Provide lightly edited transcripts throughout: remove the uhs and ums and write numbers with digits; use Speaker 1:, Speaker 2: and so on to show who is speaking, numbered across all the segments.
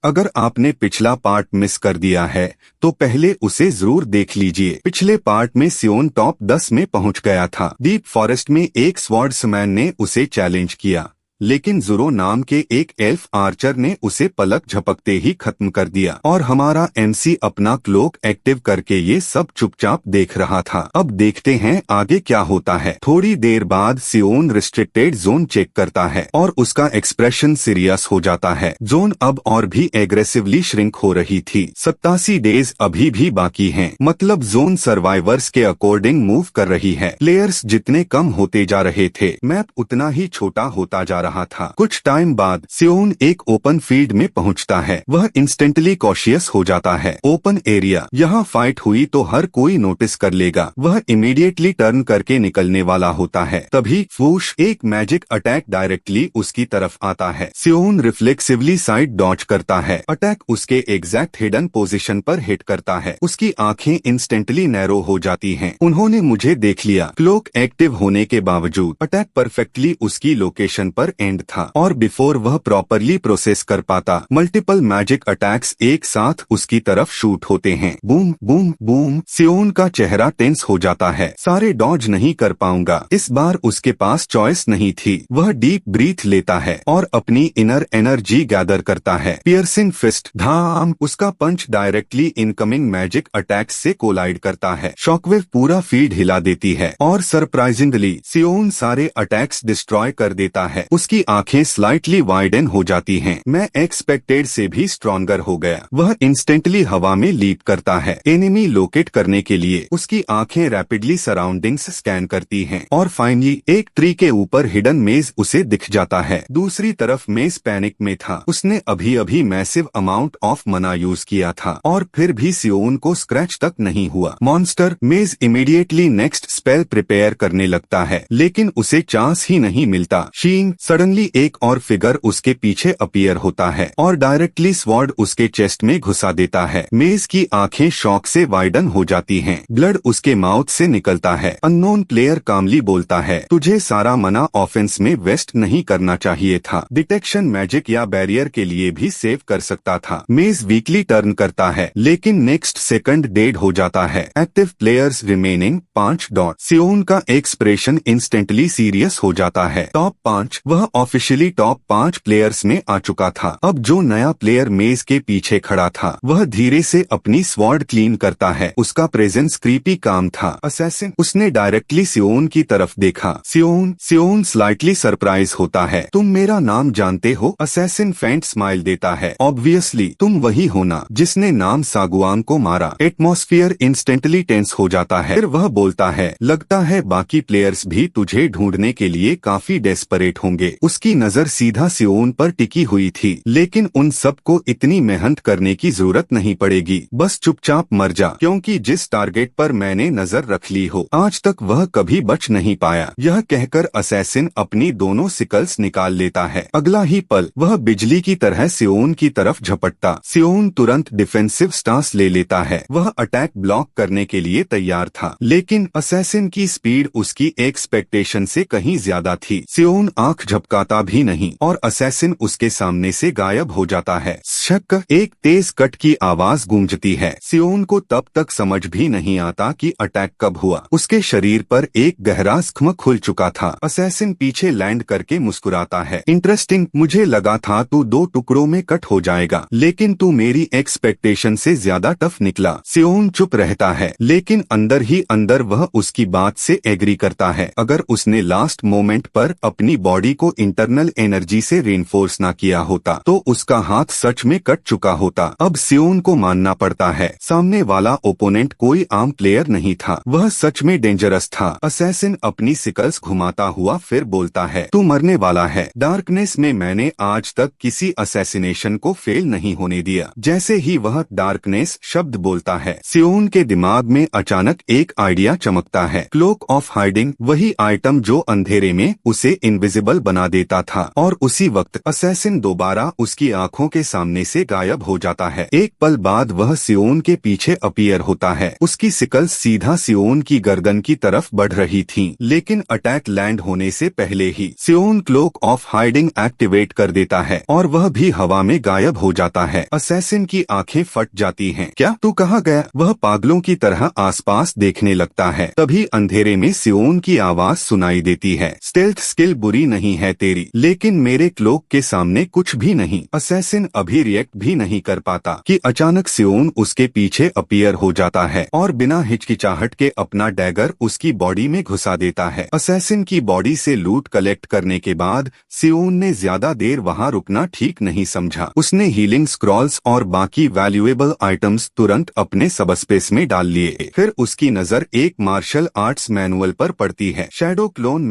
Speaker 1: अगर आपने पिछला पार्ट मिस कर दिया है तो पहले उसे जरूर देख लीजिए। पिछले पार्ट में सियोन टॉप 10 में पहुंच गया था। डीप फॉरेस्ट में एक स्वॉर्ड्समैन ने उसे चैलेंज किया, लेकिन ज़ोरो नाम के एक एल्फ आर्चर ने उसे पलक झपकते ही खत्म कर दिया और हमारा एमसी अपना क्लोक एक्टिव करके ये सब चुपचाप देख रहा था। अब देखते हैं आगे क्या होता है। थोड़ी देर बाद सियोन रिस्ट्रिक्टेड जोन चेक करता है और उसका एक्सप्रेशन सीरियस हो जाता है। जोन अब और भी एग्रेसिवली श्रिंक हो रही थी। 87 डेज अभी भी बाकी हैं, मतलब जोन सर्वाइवर्स के अकॉर्डिंग मूव कर रही है। प्लेयर्स जितने कम होते जा रहे थे, मैप उतना ही छोटा होता जा रहा था। कुछ टाइम बाद सियोन एक ओपन फील्ड में पहुंचता है। वह इंस्टेंटली कॉशियस हो जाता है। ओपन एरिया, यहाँ फाइट हुई तो हर कोई नोटिस कर लेगा। वह इमीडिएटली टर्न करके निकलने वाला होता है, तभी फूश एक मैजिक अटैक डायरेक्टली उसकी तरफ आता है। सियोन रिफ्लेक्सिवली साइड डॉज करता है। अटैक उसके एग्जैक्ट हिडन पोजीशन पर हिट करता है। उसकी आंखें इंस्टेंटली नैरो हो जाती हैं। उन्होंने मुझे देख लिया। क्लोक एक्टिव होने के बावजूद अटैक परफेक्टली उसकी लोकेशन पर एंड था और बिफोर वह प्रॉपरली प्रोसेस कर पाता, मल्टीपल मैजिक अटैक्स एक साथ उसकी तरफ शूट होते हैं। Boom boom boom. सियोन का चेहरा टेंस हो जाता है। सारे डॉज नहीं कर पाऊंगा। इस बार उसके पास चॉइस नहीं थी। वह डीप ब्रीथ लेता है और अपनी इनर एनर्जी गैदर करता है। पियर्सिंग फिस्ट, धाम। उसका पंच डायरेक्टली इनकमिंग मैजिक अटैक्स से कोलाइड करता है। शॉकवेव पूरा फील्ड हिला देती है और सरप्राइजिंगली सियोन सारे अटैक्स डिस्ट्रॉय कर देता है। उसकी आंखें स्लाइटली वाइडन हो जाती हैं। मैं एक्सपेक्टेड से भी स्ट्रॉन्गर हो गया। वह इंस्टेंटली हवा में लीप करता है। एनिमी लोकेट करने के लिए उसकी आंखें रैपिडली सराउंडिंग्स स्कैन करती हैं और फाइनली एक ट्री के ऊपर हिडन मेज उसे दिख जाता है। दूसरी तरफ मेज पैनिक में था। उसने अभी अभी मैसिव अमाउंट ऑफ मना यूज किया था और फिर भी सियोन को स्क्रैच तक नहीं हुआ। मॉन्स्टर मेज इमीडिएटली नेक्स्ट स्पेल प्रिपेयर करने लगता है, लेकिन उसे चांस ही नहीं मिलता। शींग। सडनली एक और फिगर उसके पीछे अपीयर होता है और डायरेक्टली स्वॉर्ड उसके चेस्ट में घुसा देता है। मेज की आंखें शॉक से वाइडन हो जाती हैं। ब्लड उसके माउथ से निकलता है। अननोन प्लेयर कामली बोलता है, तुझे सारा मना ऑफेंस में वेस्ट नहीं करना चाहिए था। डिटेक्शन मैजिक या बैरियर के लिए भी सेव कर सकता था। मेज वीकली टर्न करता है, लेकिन नेक्स्ट सेकंड डेड हो जाता है। Active players remaining 5 dot. Seon का एक्सप्रेशन इंस्टेंटली सीरियस हो जाता है। टॉप 5। वह ऑफिशियली टॉप 5 प्लेयर्स में आ चुका था। अब जो नया प्लेयर मेज के पीछे खड़ा था, वह धीरे से अपनी स्वॉर्ड क्लीन करता है। उसका प्रेजेंस क्रीपी काम था। असैसिन। उसने डायरेक्टली सियोन की तरफ देखा। सियोन स्लाइटली सरप्राइज होता है। तुम मेरा नाम जानते हो? असैसिन फेंट स्माइल देता है। ऑब्वियसली तुम वही हो ना जिसने नाम सागुआन को मारा। एटमॉस्फेयर इंस्टेंटली टेंस हो जाता है। फिर वह बोलता है, लगता है बाकी प्लेयर्स भी तुझे ढूंढने के लिए काफी डेस्परेट होंगे। उसकी नजर सीधा सियोन पर टिकी हुई थी, लेकिन उन सबको इतनी मेहनत करने की जरूरत नहीं पड़ेगी। बस चुपचाप मर जा, क्योंकि जिस टारगेट पर मैंने नजर रख ली हो, आज तक वह कभी बच नहीं पाया। यह कहकर असैसिन अपनी दोनों सिकल्स निकाल लेता है। अगला ही पल वह बिजली की तरह सियोन की तरफ झपटता। सियोन तुरंत डिफेंसिव स्टांस ले लेता है। वह अटैक ब्लॉक करने के लिए तैयार था, लेकिन असैसिन की स्पीड उसकी एक्सपेक्टेशन से कहीं ज्यादा थी। सियोन आंख झपकाता भी नहीं और असैसिन उसके सामने से गायब हो जाता है। शक। एक तेज कट की आवाज गूंजती है। सियोन को तब तक समझ भी नहीं आता कि अटैक कब हुआ। उसके शरीर पर एक गहरा जख्म खुल चुका था। असैसिन पीछे लैंड करके मुस्कुराता है। इंटरेस्टिंग, मुझे लगा था तू 2 टुकड़ों में कट हो जाएगा, लेकिन तू मेरी एक्सपेक्टेशन से ज्यादा टफ निकला। सियोन चुप रहता है, लेकिन अंदर ही अंदर वह उसकी बात से एग्री करता है। अगर उसने लास्ट मोमेंट पर अपनी बॉडी को इंटरनल एनर्जी से रेनफोर्स ना किया होता तो उसका हाथ सच में कट चुका होता। अब सियोन को मानना पड़ता है, सामने वाला ओपोनेंट कोई आम प्लेयर नहीं था। वह सच में डेंजरस था। असैसिन अपनी सिकल्स घुमाता हुआ फिर बोलता है, तू मरने वाला है। डार्कनेस में मैंने आज तक किसी असैसिनेशन को फेल नहीं होने दिया। जैसे ही वह डार्कनेस शब्द बोलता है, सियोन के दिमाग में अचानक एक आइडिया चमकता है। क्लोक ऑफ हाइडिंग, वही आइटम जो अंधेरे में उसे इनविजिबल बना बना देता था और उसी वक्त असैसिन दोबारा उसकी आंखों के सामने से गायब हो जाता है। एक पल बाद वह सियोन के पीछे अपीयर होता है। उसकी सिकल्स सीधा सियोन की गर्दन की तरफ बढ़ रही थीं, लेकिन अटैक लैंड होने से पहले ही सियोन क्लोक ऑफ हाइडिंग एक्टिवेट कर देता है और वह भी हवा में गायब हो जाता है। असैसिन की आंखें फट जाती हैं। क्या तू कहाँ गया? वह पागलों की तरह आसपास देखने लगता है। तभी अंधेरे में सियोन की आवाज सुनाई देती है, स्टेल्थ स्किल बुरी नहीं है तेरी, लेकिन मेरे क्लोक के सामने कुछ भी नहीं। असैसिन अभी रिएक्ट भी नहीं कर पाता कि अचानक सियोन उसके पीछे अपीयर हो जाता है और बिना हिचकिचाहट के अपना डैगर उसकी बॉडी में घुसा देता है। असैसिन की बॉडी से लूट कलेक्ट करने के बाद सियोन ने ज्यादा देर वहां रुकना ठीक नहीं समझा। उसने हीलिंग स्क्रॉल्स और बाकी वैल्यूएबल आइटम्स तुरंत अपने सबस्पेस में डाल लिए। फिर उसकी नजर एक मार्शल आर्ट्स मैनुअल पर पड़ती है, शैडो क्लोन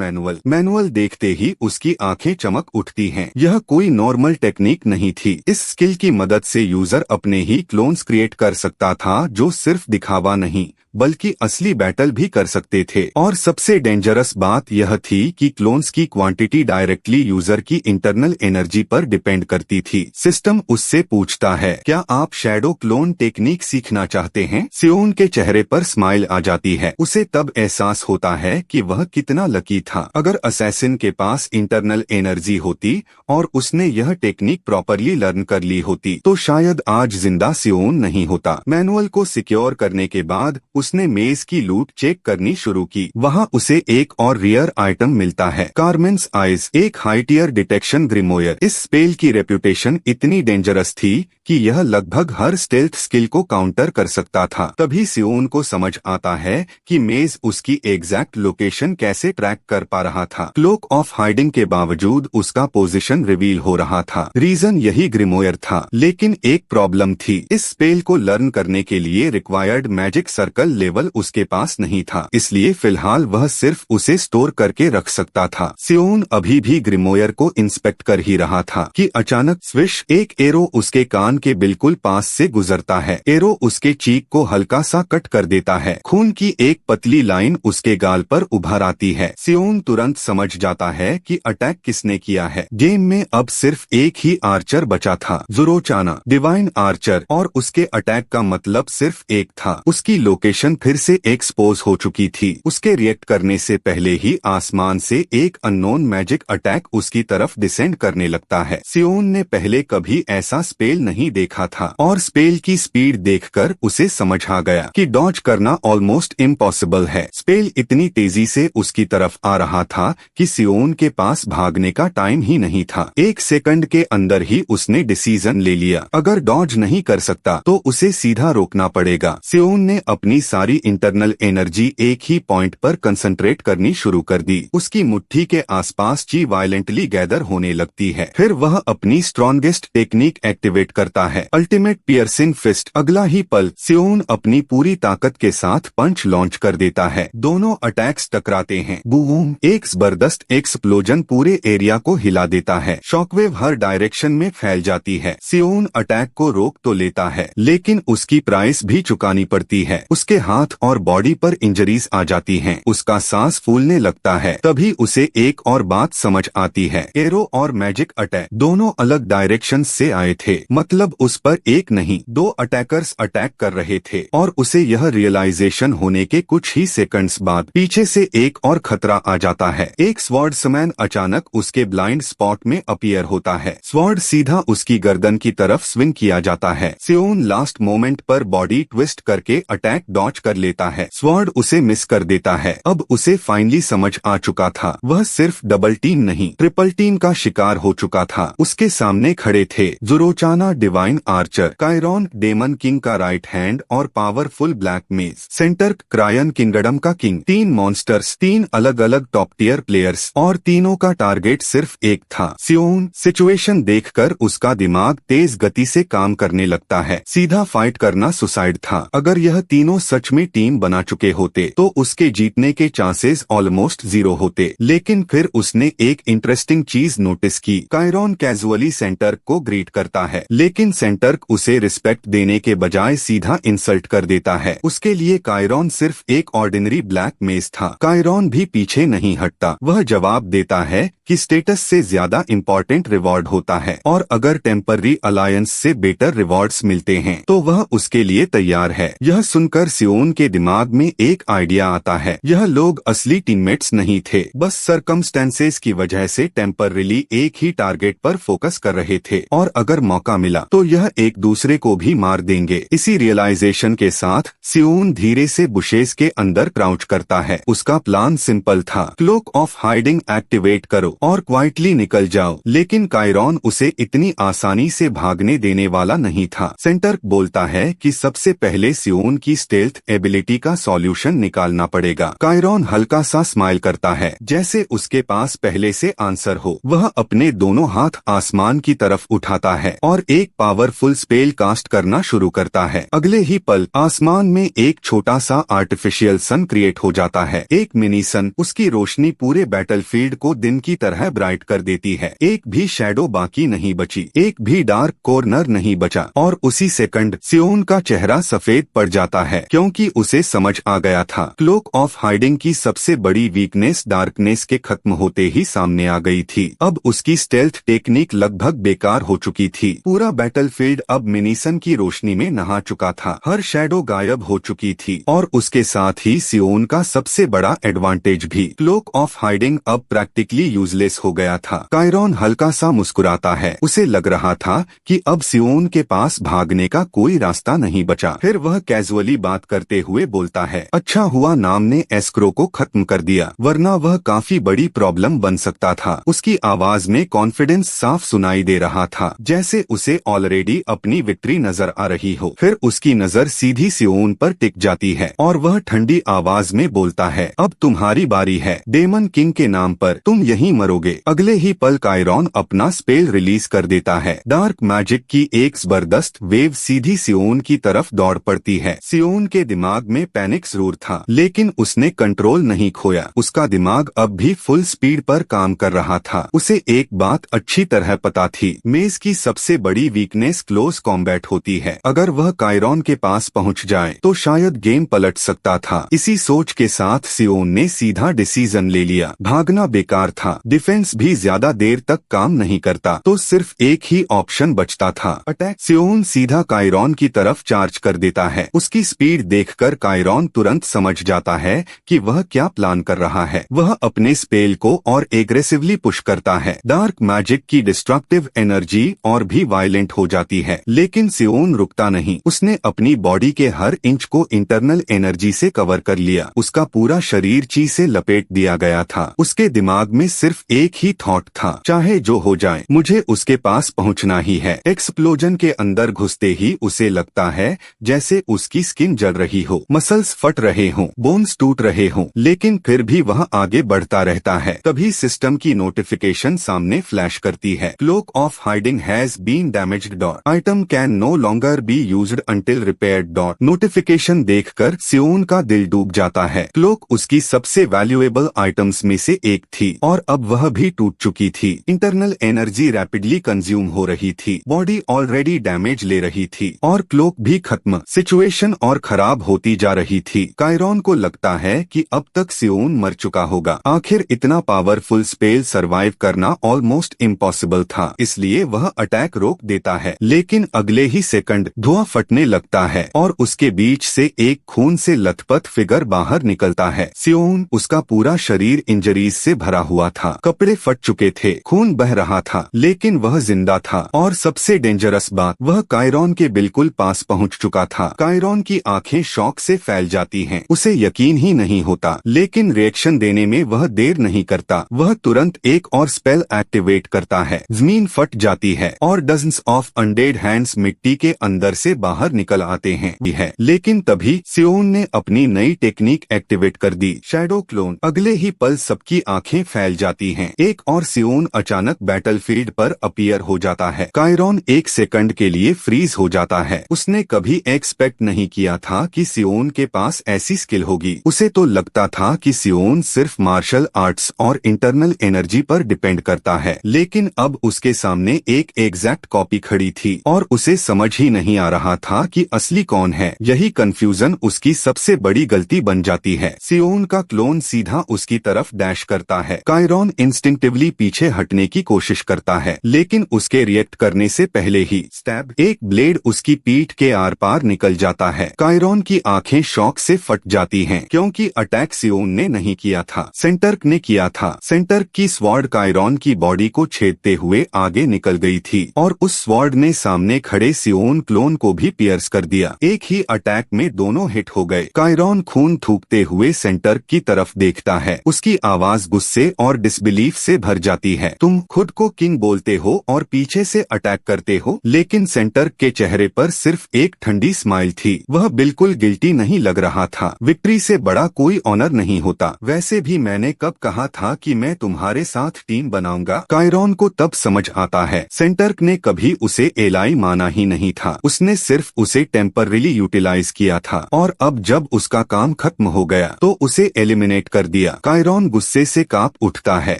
Speaker 1: मैनुअल देखते ही उसकी आंखें चमक उठती हैं। यह कोई नॉर्मल टेक्निक नहीं थी। इस स्किल की मदद से यूजर अपने ही क्लोन्स क्रिएट कर सकता था, जो सिर्फ दिखावा नहीं बल्कि असली बैटल भी कर सकते थे। और सबसे डेंजरस बात यह थी कि क्लोन्स की क्वांटिटी डायरेक्टली यूजर की इंटरनल एनर्जी पर डिपेंड करती थी। सिस्टम उससे पूछता है, क्या आप शैडो क्लोन टेक्निक सीखना चाहते हैं? सियोन के चेहरे पर स्माइल आ जाती है। उसे तब एहसास होता है कि वह कितना लकी था। अगर असैसिन के पास इंटरनल एनर्जी होती और उसने यह टेक्निक प्रॉपरली लर्न कर ली होती तो शायद आज जिंदा सियोन नहीं होता। मैनुअल को सिक्योर करने के बाद उसने मेज की लूट चेक करनी शुरू की। वहां उसे एक और रेयर आइटम मिलता है, कार्मेन्स आइज, एक हाई टियर डिटेक्शन ग्रिमोयर। इस स्पेल की रेप्यूटेशन इतनी डेंजरस थी कि यह लगभग हर स्टेल्थ स्किल को काउंटर कर सकता था। तभी सियोन को समझ आता है कि मेज उसकी एग्जैक्ट लोकेशन कैसे ट्रैक कर पा रहा था। क्लोक ऑफ हाइडिंग के बावजूद उसका पोजीशन रिवील हो रहा था। रीजन यही ग्रिमोयर था, लेकिन एक प्रॉब्लम थी। इस स्पेल को लर्न करने के लिए रिक्वायर्ड मैजिक सर्कल लेवल उसके पास नहीं था, इसलिए फिलहाल वह सिर्फ उसे स्टोर करके रख सकता था। सियोन अभी भी ग्रिमोयर को इंस्पेक्ट कर ही रहा था कि अचानक स्विश, एक एरो उसके कान के बिल्कुल पास से गुजरता है। एरो उसके चीक को हल्का सा कट कर देता है। खून की एक पतली लाइन उसके गाल पर उभर आती है। सियोन तुरंत समझ जाता है कि अटैक किसने किया है। गेम में अब सिर्फ एक ही आर्चर बचा था, ज़ोरोचाना, डिवाइन आर्चर, और उसके अटैक का मतलब सिर्फ एक था। उसकी लोकेशन फिर से एक्सपोज हो चुकी थी। उसके रिएक्ट करने से पहले ही आसमान से एक अननोन मैजिक अटैक उसकी तरफ डिसेंड करने लगता है। सियोन ने पहले कभी ऐसा स्पेल नहीं देखा था और स्पेल की स्पीड देखकर उसे समझ आ गया कि डॉज करना ऑलमोस्ट इम्पॉसिबल है। स्पेल इतनी तेजी से उसकी तरफ आ रहा था कि सियोन के पास भागने का टाइम ही नहीं था। एक सेकंड के अंदर ही उसने डिसीजन ले लिया, अगर डॉज नहीं कर सकता तो उसे सीधा रोकना पड़ेगा। सियोन ने अपनी सारी इंटरनल एनर्जी एक ही पॉइंट पर कंसंट्रेट करनी शुरू कर दी। उसकी मुट्ठी के आसपास ची वायलेंटली गैदर होने लगती है। फिर वह अपनी स्ट्रॉन्गेस्ट टेक्निक एक्टिवेट करता है, अल्टीमेट पियर्सिंग फिस्ट। अगला ही पल सियोन अपनी पूरी ताकत के साथ पंच लॉन्च कर देता है। दोनों अटैक्स टकराते हैं। बूम, एक जबरदस्त एक्सप्लोजन पूरे एरिया को हिला देता है। शॉकवेव हर डायरेक्शन में फैल जाती है। सियोन अटैक को रोक तो लेता है, लेकिन उसकी प्राइस भी चुकानी पड़ती है। उसके हाथ और बॉडी पर इंजरीज आ जाती हैं। उसका सांस फूलने लगता है। तभी उसे एक और बात समझ आती है, एरो और मैजिक अटैक दोनों अलग डायरेक्शन से आए थे, मतलब उस पर एक नहीं दो अटैकर्स अटैक कर रहे थे। और उसे यह रियलाइजेशन होने के कुछ ही सेकंड्स बाद पीछे से एक और खतरा आ जाता है। एक स्वॉर्ड्समैन अचानक उसके ब्लाइंड स्पॉट में अपीयर होता है। स्वॉर्ड सीधा उसकी गर्दन की तरफ स्विंग किया जाता है। सियोन लास्ट मोमेंट पर बॉडी ट्विस्ट करके अटैक डॉच कर लेता है। स्वॉर्ड उसे मिस कर देता है। अब उसे फाइनली समझ आ चुका था, वह सिर्फ डबल टीम नहीं ट्रिपल टीम का शिकार हो चुका था। उसके सामने खड़े थे ज़ोरोचाना डिवाइन आर्चर, कायरॉन डेमन किंग का राइट हैंड और पावरफुल ब्लैक मेज, सेंटर क्रायन किंगडम का किंग। तीन मॉन्स्टर्स, तीन अलग अलग टॉप टियर प्लेयर्स, और तीनों का टारगेट सिर्फ एक था। सियोन सिचुएशन देखकर उसका दिमाग तेज गति से काम करने लगता है। सीधा फाइट करना सुसाइड था। अगर यह तीनों सच में टीम बना चुके होते तो उसके जीतने के चांसेस ऑलमोस्ट 0 होते। लेकिन फिर उसने एक इंटरेस्टिंग चीज नोटिस की। कायरॉन कैजुअली सेंटर्क को ग्रीट करता है, लेकिन सेंटर्क उसे रिस्पेक्ट देने के बजाय सीधा इंसल्ट कर देता है। उसके लिए कायरॉन सिर्फ एक ऑर्डिनरी ब्लैक मेज था। कायरॉन भी पीछे नहीं हटता। वह जवाब देता है कि स्टेटस से ज्यादा इम्पोर्टेंट रिवॉर्ड होता है और अगर टेम्पररी अलायंस से बेटर रिवॉर्ड्स मिलते हैं तो वह उसके लिए तैयार है। यह सुनकर सियोन के दिमाग में एक आइडिया आता है। यह लोग असली टीममेट्स नहीं थे, बस सर्कमस्टेंसेस की वजह से टेम्पररीली एक ही टारगेट पर फोकस कर रहे थे और अगर मौका मिला तो यह एक दूसरे को भी मार देंगे। इसी रियलाइजेशन के साथ सियोन धीरे से बुशेस के अंदर क्राउच करता है। उसका प्लान सिंपल था, क्लोक ऑफ हाइडिंग एक्टिवेट करो और क्वाइटली निकल जाओ। लेकिन कायरॉन उसे इतनी आसानी से भागने देने वाला नहीं था। सेंटर्क बोलता है कि सबसे पहले सियोन की स्टेल्थ एबिलिटी का सॉल्यूशन निकालना पड़ेगा। कायरॉन हल्का सा स्माइल करता है, जैसे उसके पास पहले से आंसर हो। वह अपने दोनों हाथ आसमान की तरफ उठाता है और एक पावरफुल स्पेल कास्ट करना शुरू करता है। अगले ही पल आसमान में एक छोटा सा आर्टिफिशियल सन क्रिएट हो जाता है। एक मिनी सन, उसकी रोशनी पूरे बैटलफील्ड को दिन की तरह ब्राइट कर देती है। एक भी शैडो बाकी नहीं बची, एक भी डार्क कॉर्नर नहीं बचा और उसी सेकंड सियोन का चेहरा सफेद पड़ जाता है, क्योंकि उसे समझ आ गया था क्लोक ऑफ हाइडिंग की सबसे बड़ी वीकनेस डार्कनेस के खत्म होते ही सामने आ गई थी। अब उसकी स्टेल्थ टेक्निक लगभग बेकार हो चुकी थी। पूरा बैटलफील्ड अब मिनीसन की रोशनी में नहा चुका था। हर शैडो गायब हो चुकी थी और उसके साथ ही सियोन का सबसे बड़ा एडवांटेज भी। क्लोक ऑफ हाइडिंग अब प्रैक्टिकली यूजलेस हो गया था। कायरॉन हल्का सा मुस्कुराता है। उसे लग रहा था कि अब सियोन के पास भागने का कोई रास्ता नहीं बचा। फिर वह कैजुअली बात करते हुए बोलता है, अच्छा हुआ नाम ने एस्क्रो को खत्म कर दिया, वरना वह काफी बड़ी प्रॉब्लम बन सकता था। उसकी आवाज में कॉन्फिडेंस साफ सुनाई दे रहा था, जैसे उसे ऑलरेडी अपनी विक्ट्री नजर आ रही हो। फिर उसकी नजर सीधी सियोन पर टिक जाती है और वह ठंडी आवाज में बोलता है, अब तुम्हारी बारी है। डेमन किंग के नाम पर तुम यहीं मरोगे। अगले ही पल कायरॉन अपना स्पेल रिलीज कर देता है। डार्क मैजिक की एक जबरदस्त वेव सीधी सियोन की तरफ दौड़ पड़ती है। सियोन के दिमाग में पैनिक जरूर था, लेकिन उसने कंट्रोल नहीं खोया। उसका दिमाग अब भी फुल स्पीड पर काम कर रहा था। उसे एक बात अच्छी तरह पता थी, मेज की सबसे बड़ी वीकनेस क्लोज कॉम्बैट होती है। अगर वह कायरॉन के पास पहुंच जाए तो शायद गेम पलट सकता था। इसी सोच के साथ सियोन ने सीधा डिसीजन ले लिया। भागना बेकार था, डिफेंस भी ज्यादा देर तक काम नहीं करता, तो सिर्फ एक ही ऑप्शन बचता था, अटैक। सियोन सीधा कायरॉन की तरफ चार्ज कर देता है। उसकी स्पीड देखकर कायरॉन तुरंत समझ जाता है कि वह क्या प्लान कर रहा है। वह अपने स्पेल को और एग्रेसिवली पुश करता है। डार्क मैजिक की डिस्ट्रक्टिव एनर्जी और भी वायलेंट हो जाती है, लेकिन सियोन रुकता नहीं। उसने अपनी बॉडी के हर इंच को इंटरनल एनर्जी से कवर कर लिया। उसका पूरा शरीर ची से लपेट दिया गया था। उसके दिमाग में सिर्फ एक ही थॉट था, चाहे जो हो जाए मुझे उसके पास पहुंचना ही है। एक्सप्लोजन के अंदर घुसते ही उसे लगता है जैसे उसकी स्किन जल रही हो, मसल्स फट रहे हों, बोन्स टूट रहे हों, लेकिन फिर भी वह आगे बढ़ता रहता है। तभी सिस्टम की नोटिफिकेशन सामने फ्लैश करती है, cloak of hiding has been damaged dot, item can no longer be used until repaired dot. Notification देखकर सियोन का दिल डूब जाता है। क्लोक उसकी सबसे वैल्यूएबल आइटम्स में से एक थी और अब वह भी टूट चुकी थी। इंटरनल एनर्जी रैपिडली कंज्यूम हो रही थी, बॉडी ऑलरेडी डैमेज ले रही थी और क्लोक भी खत्म। सिचुएशन और खराब होती जा रही थी। कायरॉन को लगता है कि अब तक सियोन मर चुका होगा। आखिर इतना पावरफुल स्पेल सरवाइव करना ऑलमोस्ट इम्पॉसिबल था, इसलिए वह अटैक रोक देता है। लेकिन अगले ही सेकंड धुआं फटने लगता है और उसके बीच से एक खून से लथपथ फिगर बाहर निकलता है। सियोन, उसका पूरा शरीर इंजरीज से भरा हुआ था, कपड़े फट चुके थे, खून बह रहा था, लेकिन वह जिंदा था। और सबसे डेंजरस बात, वह कायरॉन के बिल्कुल पास पहुंच चुका था। कायरॉन की आंखें शॉक से फैल जाती हैं। उसे यकीन ही नहीं होता, लेकिन रिएक्शन देने में वह देर नहीं करता। वह तुरंत एक और स्पेल एक्टिवेट करता है। जमीन फट जाती है और डजन्स ऑफ अनडेड हैंड्स मिट्टी के अंदर से बाहर निकल आते हैं। लेकिन तभी सियोन ने अपनी नई टेक्निक एक्टिवेट कर दी, शैडो क्लोन। अगले ही पल सबकी आंखें फैल जाती हैं। एक और सियोन अचानक बैटलफील्ड पर अपीयर हो जाता है। कायरॉन एक सेकंड के लिए फ्रीज हो जाता है। उसने कभी एक्सपेक्ट नहीं किया था था कि सियोन के पास ऐसी स्किल होगी। उसे तो लगता था कि सियोन सिर्फ मार्शल आर्ट्स और इंटरनल एनर्जी पर डिपेंड करता है, लेकिन अब उसके सामने एक एग्जैक्ट कॉपी खड़ी थी और उसे समझ ही नहीं आ रहा था कि असली कौन है। यही कंफ्यूजन उसकी सबसे बड़ी गलती बन जाती है। सियोन का क्लोन सीधा उसकी तरफ डैश करता है। कायरॉन इंस्टिंक्टिवली पीछे हटने की कोशिश करता है, लेकिन उसके रिएक्ट करने से पहले ही स्टैब एक ब्लेड उसकी पीठ के आर पार निकल जाता है। कायरॉन की आंखें शॉक से फट जाती हैं, क्योंकि अटैक सियोन ने नहीं किया था, सेंटर्क ने किया था। सेंटर्क की स्वॉर्ड कायरॉन की बॉडी को छेदते हुए आगे निकल गई थी और उस स्वॉर्ड ने सामने खड़े सियोन क्लोन को भी पियर्स कर दिया। एक ही अटैक में दोनों हिट हो गए। कायरॉन खून थूकते हुए सेंटर्क की तरफ देखता है। उसकी आवाज गुस्से और डिसबिलीफ से भर जाती है। तुम खुद को किंग बोलते हो और पीछे से अटैक करते हो। लेकिन सेंटर्क के चेहरे पर सिर्फ एक ठंडी स्माइल थी। वह बिल्कुल गिल्टी नहीं लग रहा था। विक्ट्री से बड़ा कोई ऑनर नहीं होता। वैसे भी मैंने कब कहा था कि मैं तुम्हारे साथ टीम बनाऊंगा। कायरॉन को तब समझ आता है सेंटर्क ने कभी उसे एलाई माना ही नहीं था। उसने सिर्फ उसे टेम्पररीली यूटिलाइज किया था और अब जब उसका काम खत्म हो गया तो उसे एलिमिनेट कर दिया। कायरॉन गुस्से से कांप उठता है,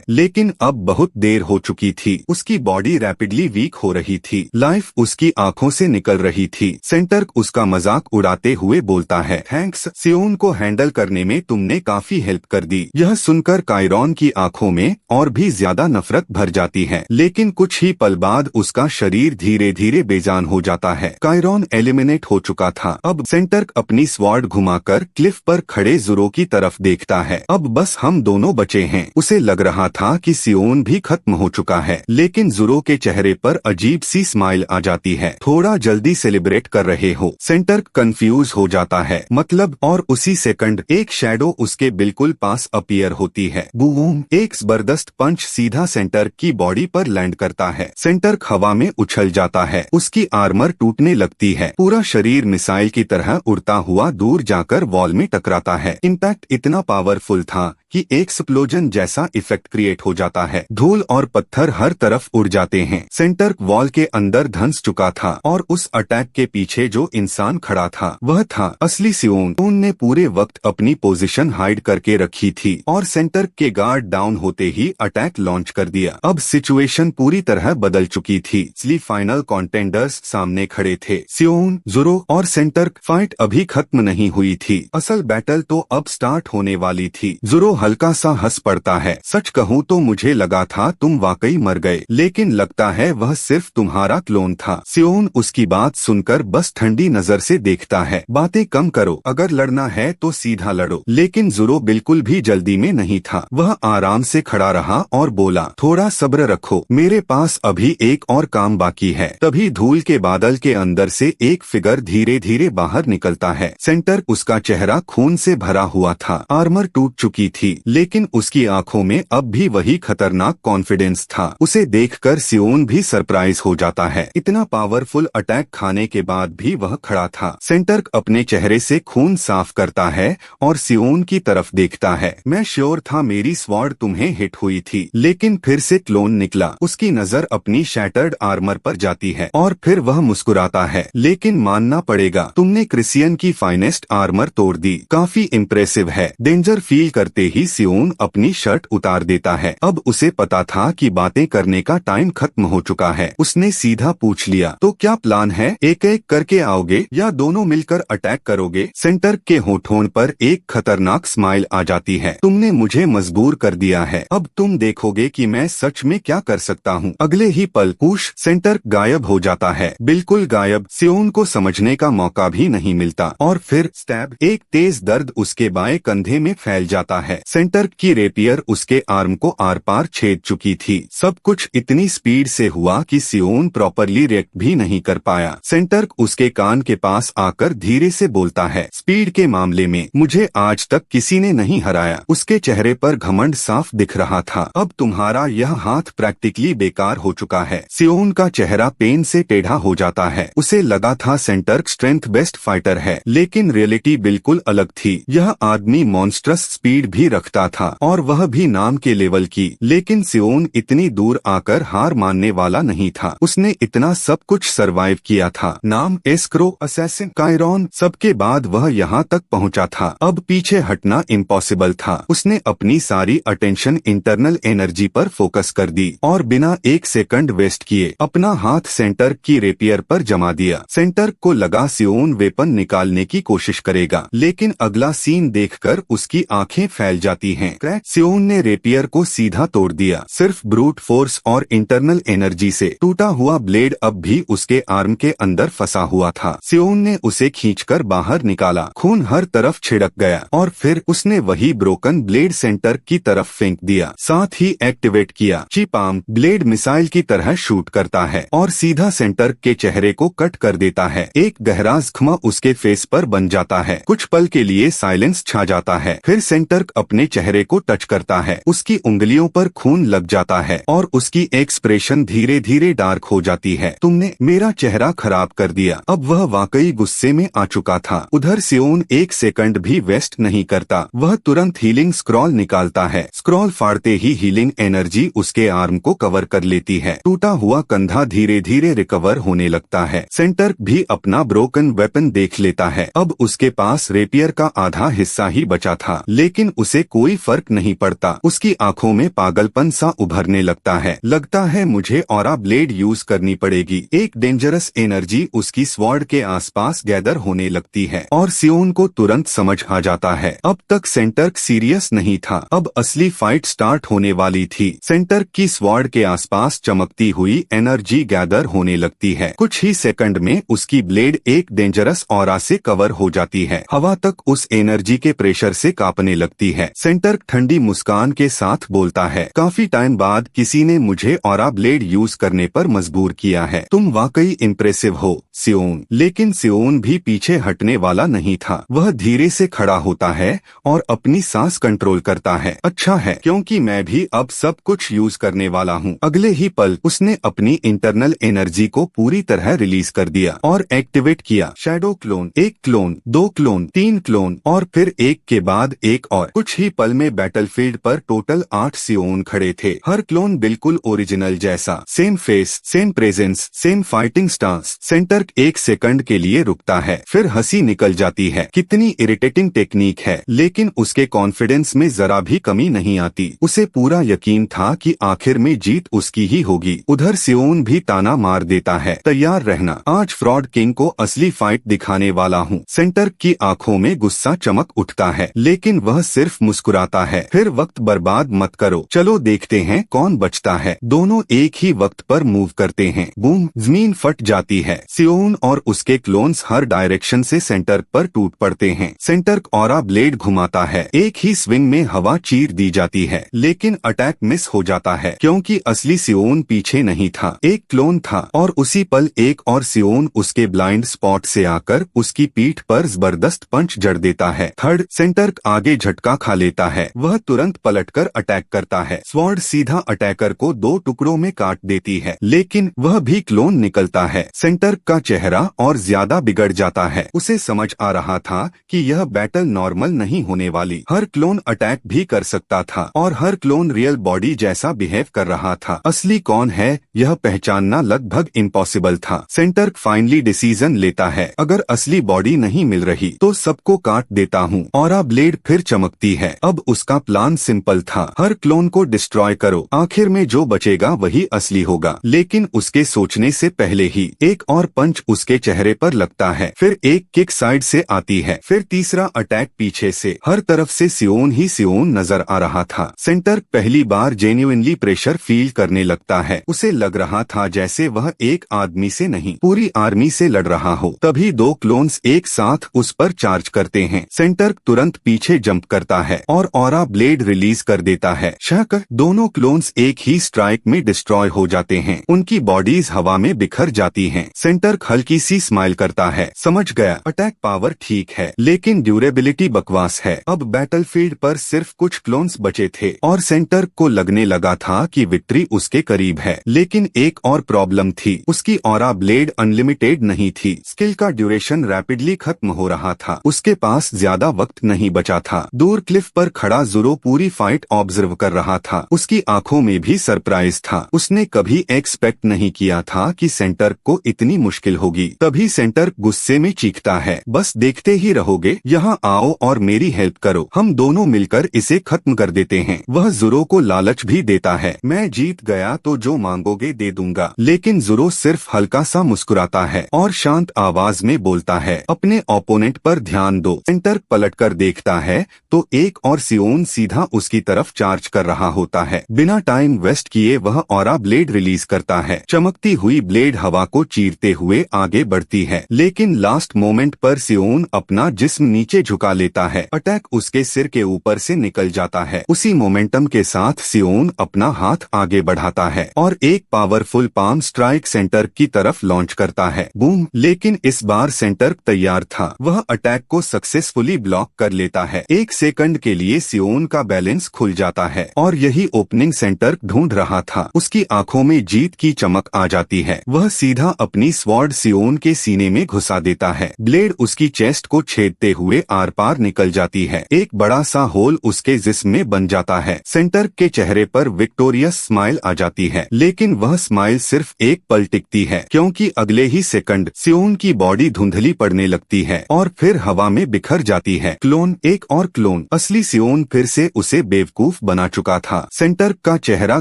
Speaker 1: लेकिन अब बहुत देर हो चुकी थी। उसकी बॉडी रैपिडली वीक हो रही थी। लाइफ उसकी आंखों से निकल रही थी। सेंटर्क उसका मजाक उड़ाते हुए बोलता है, थैंक्स, सियोन को हैंडल करने में तुमने काफी हेल्प कर दी। यह सुनकर कायरॉन की आंखों में और भी ज्यादा नफरत भर जाती है, लेकिन कुछ ही पल बाद उसका शरीर धीरे धीरे बेजान हो जाता है। कायरॉन एलिमिनेट हो चुका था। अब सेंटर्क अपनी स्वॉर्ड घुमाकर क्लिफ पर खड़े ज़ुरो की तरफ देखता है। अब बस हम दोनों बचे हैं। उसे लग रहा था कि सियोन भी खत्म हो चुका है, लेकिन ज़ुरो के चेहरे पर अजीब सी स्माइल आ जाती है। थोड़ा जल्दी सेलिब्रेट कर रहे हो? सेंटर्क कंफ्यूज हो जाता है। मतलब, और उसी सेकंड एक शैडो उसके बिल्कुल पास अपीयर होती है। बूम! एक जबरदस्त पंच सीधा सेंटर्क की बॉडी पर लैंड करता है। सेंटर्क हवा में उछल जाता है। उसकी आर्मर टूटने लगती है। पूरा शरीर मिसाइल की तरह उड़ता हुआ दूर जाकर वॉल में टकराता है। इम्पैक्ट इतना पावरफुल था कि एक एक्सप्लोजन जैसा इफेक्ट क्रिएट हो जाता है। धूल और पत्थर हर तरफ उड़ जाते हैं। सेंटर्क वॉल के अंदर धंस चुका था और उस अटैक के पीछे जो इंसान खड़ा था वह था असली सियोन। उनने पूरे वक्त अपनी पोजीशन हाइड करके रखी थी और सेंटर्क के गार्ड डाउन होते ही अटैक लॉन्च कर दिया। अब सिचुएशन पूरी तरह बदल चुकी थी। इसलिए फाइनल कॉन्टेंडर्स सामने खड़े थे, सियोन, ज़ुरो और सेंटर्क। फाइट अभी खत्म नहीं हुई थी। असल बैटल तो अब स्टार्ट होने वाली थी। ज़ुरो हल्का सा हंस पड़ता है। सच कहूँ तो मुझे लगा था तुम वाकई मर गए, लेकिन लगता है वह सिर्फ तुम्हारा क्लोन था। सियोन उसकी बात सुनकर बस ठंडी नजर से देखता है। बातें कम करो, अगर लड़ना है तो सीधा लड़ो। लेकिन ज़ुरो बिल्कुल भी जल्दी में नहीं था। वह आराम से खड़ा रहा और बोला, थोड़ा सब्र रखो, मेरे पास अभी एक और काम बाकी है। तभी धूल के बादल के अंदर से एक फिगर धीरे धीरे बाहर निकलता है। सेंटर उसका चेहरा खून से भरा हुआ था। आर्मर टूट चुकी थी, लेकिन उसकी आंखों में अब भी वही खतरनाक कॉन्फिडेंस था। उसे देखकर सियोन भी सरप्राइज हो जाता है। इतना पावरफुल अटैक खाने के बाद भी वह खड़ा था। सेंटर्क अपने चेहरे से खून साफ करता है और सियोन की तरफ देखता है। मैं श्योर था मेरी स्वॉर्ड तुम्हें हिट हुई थी, लेकिन फिर से क्लोन निकला। उसकी नजर अपनी शैटर्ड आर्मर पर जाती है और फिर वह मुस्कुराता है। लेकिन मानना पड़ेगा, तुमने क्रिसियन की फाइनेस्ट आर्मर तोड़ दी। काफी इम्प्रेसिव है। डेंजर फील करते ही सियोन अपनी शर्ट उतार देता है। अब उसे पता था कि बातें करने का टाइम खत्म हो चुका है। उसने सीधा पूछ लिया, तो क्या प्लान है? एक एक करके आओगे या दोनों मिलकर अटैक करोगे? सेंटर के होठों पर एक खतरनाक स्माइल आ जाती है। तुमने मुझे मजबूर कर दिया है, अब तुम देखोगे कि मैं सच में क्या कर सकता हूँ। अगले ही पल पुश सेंटर गायब हो जाता है, बिल्कुल गायब। सियोन को समझने का मौका भी नहीं मिलता और फिर स्टैब, एक तेज दर्द उसके बाएं कंधे में फैल जाता है। सेंटर की रेपियर उसके आर्म को आर पार छेद चुकी थी। सब कुछ इतनी स्पीड से हुआ कि सियोन प्रॉपरली रिएक्ट भी नहीं कर पाया। सेंटर उसके कान के पास आकर धीरे से बोलता है, स्पीड के मामले में मुझे आज तक किसी ने नहीं हराया। उसके चेहरे पर घमंड साफ दिख रहा था। अब तुम्हारा यह हाथ प्रैक्टिकली बेकार हो चुका है। सियोन का चेहरा पेन से टेढ़ा हो जाता है। उसे लगा था सेंटर स्ट्रेंथ बेस्ट फाइटर है, लेकिन रियलिटी बिल्कुल अलग थी। यह आदमी मॉन्स्ट्रस स्पीड भी रखता था और वह भी नाम के लेवल की। लेकिन सियोन इतनी दूर आकर हार मानने वाला नहीं था। उसने इतना सब कुछ सरवाइव किया था, नाम एस्क्रो, असैसिन, कायरॉन, सबके बाद वह यहाँ तक पहुँचा था। अब पीछे हटना इम्पॉसिबल था। उसने अपनी सारी अटेंशन इंटरनल एनर्जी पर फोकस कर दी और बिना एक सेकंड वेस्ट किए अपना हाथ सेंटर की रेपियर पर जमा दिया। सेंटर को लगा सियोन वेपन निकालने की कोशिश करेगा, लेकिन अगला सीन देखकर उसकी आंखें फैल जाती हैं। क्रैक! सियोन ने रेपियर को सीधा तोड़ दिया। सिर्फ ब्रूट फोर्स और इंटरनल एनर्जी से टूटा हुआ ब्लेड अब भी उसके आर्म के अंदर फंसा हुआ था। सियोन ने उसे खींचकर बाहर निकाला। खून हर तरफ छिड़क गया और फिर उसने वही ब्रोकन ब्लेड सेंटर की तरफ फेंक दिया। साथ ही एक्टिवेट किया ची पाम। ब्लेड मिसाइल की तरह शूट करता है और सीधा सेंटर के चेहरे को कट कर देता है। एक गहरा जख्म उसके फेस पर बन जाता है। कुछ पल के लिए साइलेंस छा जाता है। फिर सेंटर अपने चेहरे को टच करता है। उसकी उंगलियों पर खून लग जाता है और उसकी एक्सप्रेशन धीरे धीरे डार्क हो जाती है। तुमने मेरा चेहरा खराब कर दिया। अब वह वाकई गुस्से में आ चुका था। उधर सियोन एक सेकंड भी वेस्ट नहीं करता। वह तुरंत हीलिंग स्क्रॉल निकालता है। स्क्रॉल फाड़ते ही हीलिंग एनर्जी उसके आर्म को कवर कर लेती है। टूटा हुआ कंधा धीरे धीरे रिकवर होने लगता है। सेंटर भी अपना ब्रोकन वेपन देख लेता है। अब उसके पास रेपियर का आधा हिस्सा ही बचा था, लेकिन उसे कोई फर्क नहीं पड़ता। उसकी आंखों में पागलपन सा उभरने लगता है। लगता है मुझे ऑरा ब्लेड यूज करनी पड़ेगी। एक डेंजरस एनर्जी उसकी स्वॉर्ड के आसपास गैदर होने लगती है और सियोन को तुरंत समझ आ जाता है अब तक सेंटर सीरियस नहीं था। अब असली फाइट स्टार्ट होने वाली थी। सेंटर की स्वॉर्ड के आसपास चमकती हुई एनर्जी गैदर होने लगती है। कुछ ही सेकंड में उसकी ब्लेड एक डेंजरस ऑरा से कवर हो जाती है। हवा तक उस एनर्जी के प्रेशर से कांपने लगती है। सेंटर ठंडी मुस्कान के साथ बोलता है, काफी टाइम बाद किसी ने मुझे ऑरा ब्लेड यूज करने पर मजबूर किया है। तुम वाकई इम्प्रेसिव हो सियोन। लेकिन सियोन भी पीछे हटने वाला नहीं था। वह धीरे से खड़ा होता है और अपनी सांस कंट्रोल करता है। अच्छा है, क्योंकि मैं भी अब सब कुछ यूज करने वाला हूँ। अगले ही पल उसने अपनी इंटरनल एनर्जी को पूरी तरह रिलीज कर दिया और एक्टिवेट किया शैडो क्लोन। एक क्लोन, दो क्लोन, तीन क्लोन और फिर एक के बाद एक और। कुछ ही पल में बैटलफील्ड पर टोटल 8 सियोन खड़े थे। हर क्लोन बिल्कुल ओरिजिनल जैसा, same face, same presence, same fighting stance. Centre एक सेकंड के लिए रुकता है, फिर हंसी निकल जाती है। कितनी इरिटेटिंग टेक्निक है, लेकिन उसके कॉन्फिडेंस में जरा भी कमी नहीं आती। उसे पूरा यकीन था कि आखिर में जीत उसकी ही होगी। उधर सियोन भी ताना मार देता है, तैयार रहना, आज फ्रॉड किंग को असली फाइट दिखाने वाला हूँ। सेंटर की आंखों में गुस्सा चमक उठता है, लेकिन वह सिर्फ मुस्कुराता है। फिर वक्त बर्बाद मत करो, चलो देखते हैं कौन बचता है। दोनों एक ही वक्त पर मूव करते हैं। बूम! जमीन फट जाती है। सियोन और उसके क्लोन्स हर डायरेक्शन से सेंटर पर टूट पड़ते हैं। सेंटर ऑरा ब्लेड घुमाता है। एक ही स्विंग में हवा चीर दी जाती है, लेकिन अटैक मिस हो जाता है क्योंकि असली सियोन पीछे नहीं था, एक क्लोन था। और उसी पल एक और सियोन उसके ब्लाइंड स्पॉट से आकर उसकी पीठ पर जबरदस्त पंच जड़ देता है। थर्ड सेंटर आगे झटका खा लेता है। वह तुरंत पलटकर अटैक करता है। स्वॉर्ड सीधा अटैकर को 2 टुकड़ों में काट देती है, लेकिन वह भी क्लोन निकलता है। सेंटर का चेहरा और ज्यादा बिगड़ जाता है। उसे समझ आ रहा था कि यह बैटल नॉर्मल नहीं होने वाली। हर क्लोन अटैक भी कर सकता था और हर क्लोन रियल बॉडी जैसा बिहेव कर रहा था। असली कौन है यह पहचानना लगभग इम्पॉसिबल था। सेंटर फाइनली डिसीजन लेता है, अगर असली बॉडी नहीं मिल रही तो सबको काट देता हूँ। ऑरा ब्लेड फिर चमकती है। अब उसका प्लान सिंपल था, हर क्लोन को डिस्ट्रॉय करो, आखिर में जो बचेगा वही असली होगा। लेकिन उसके सोचने से पहले ही एक और पंच उसके चेहरे पर लगता है। फिर एक किक साइड से आती है, फिर तीसरा अटैक पीछे से। हर तरफ से सियोन ही सियोन नजर आ रहा था। सेंटर पहली बार जेन्युइनली प्रेशर फील करने लगता है। उसे लग रहा था जैसे वह एक आदमी से नहीं पूरी आर्मी से लड़ रहा हो। तभी 2 क्लोन्स एक साथ उस पर चार्ज करते हैं। सेंटर तुरंत पीछे जंप करता है और ऑरा ब्लेड रिलीज कर देता है। शक! दोनों क्लोन्स एक ही स्ट्राइक में डिस्ट्रॉय हो जाते हैं। उनकी बॉडीज हवा में बिखर जाती हैं। सेंटर हल्की सी स्माइल करता है, समझ गया, अटैक पावर ठीक है लेकिन ड्यूरेबिलिटी बकवास है। अब बैटलफील्ड पर सिर्फ कुछ क्लोन्स बचे थे और सेंटर को लगने लगा था कि विक्ट्री उसके करीब है। लेकिन एक और प्रॉब्लम थी, उसकी ऑरा ब्लेड अनलिमिटेड नहीं थी। स्किल का ड्यूरेशन रैपिडली खत्म हो रहा था। उसके पास ज्यादा वक्त नहीं बचा था। दूर क्लिफ क्लिफ पर खड़ा ज़ोरो पूरी फाइट ऑब्जर्व कर रहा था। उसकी आंखों में भी सरप्राइज था। उसने कभी एक्सपेक्ट नहीं किया था कि सेंटर्क को इतनी मुश्किल होगी। तभी सेंटर्क गुस्से में चीखता है, बस देखते ही रहोगे? यहाँ आओ और मेरी हेल्प करो, हम दोनों मिलकर इसे खत्म कर देते हैं। वह ज़ोरो को लालच भी देता है, मैं जीत गया तो जो मांगोगे दे दूंगा। लेकिन ज़ोरो सिर्फ हल्का सा मुस्कुराता है और शांत आवाज में बोलता है, अपने ओपोनेंट पर ध्यान दो। सेंटर्क पलटकर देखता है तो एक और सियोन सीधा उसकी तरफ चार्ज कर रहा होता है। बिना टाइम वेस्ट किए वह ऑरा ब्लेड रिलीज करता है। चमकती हुई ब्लेड हवा को चीरते हुए आगे बढ़ती है, लेकिन लास्ट मोमेंट पर सियोन अपना जिस्म नीचे झुका लेता है। अटैक उसके सिर के ऊपर से निकल जाता है। उसी मोमेंटम के साथ सियोन अपना हाथ आगे बढ़ाता है और एक पावरफुल पाम स्ट्राइक सेंटर्क की तरफ लॉन्च करता है। बूम! लेकिन इस बार सेंटर्क तैयार था। वह अटैक को सक्सेसफुली ब्लॉक कर लेता है। एक सेकंड के लिए सियोन का बैलेंस खुल जाता है और यही ओपनिंग सेंटर्क ढूंढ रहा था। उसकी आंखों में जीत की चमक आ जाती है। वह सीधा अपनी स्वॉर्ड सियोन के सीने में घुसा देता है। ब्लेड उसकी चेस्ट को छेदते हुए आर पार निकल जाती है। एक बड़ा सा होल उसके जिस्म में बन जाता है। सेंटर्क के चेहरे पर विक्टोरियस स्माइल आ जाती है, लेकिन वह स्माइल सिर्फ एक पल टिकती है, क्योंकि अगले ही सेकंड सियोन की बॉडी धुंधली पड़ने लगती है और फिर हवा में बिखर जाती है। क्लोन, एक और क्लोन। असली सियोन फिर से उसे बेवकूफ बना चुका था। सेंटर्क का चेहरा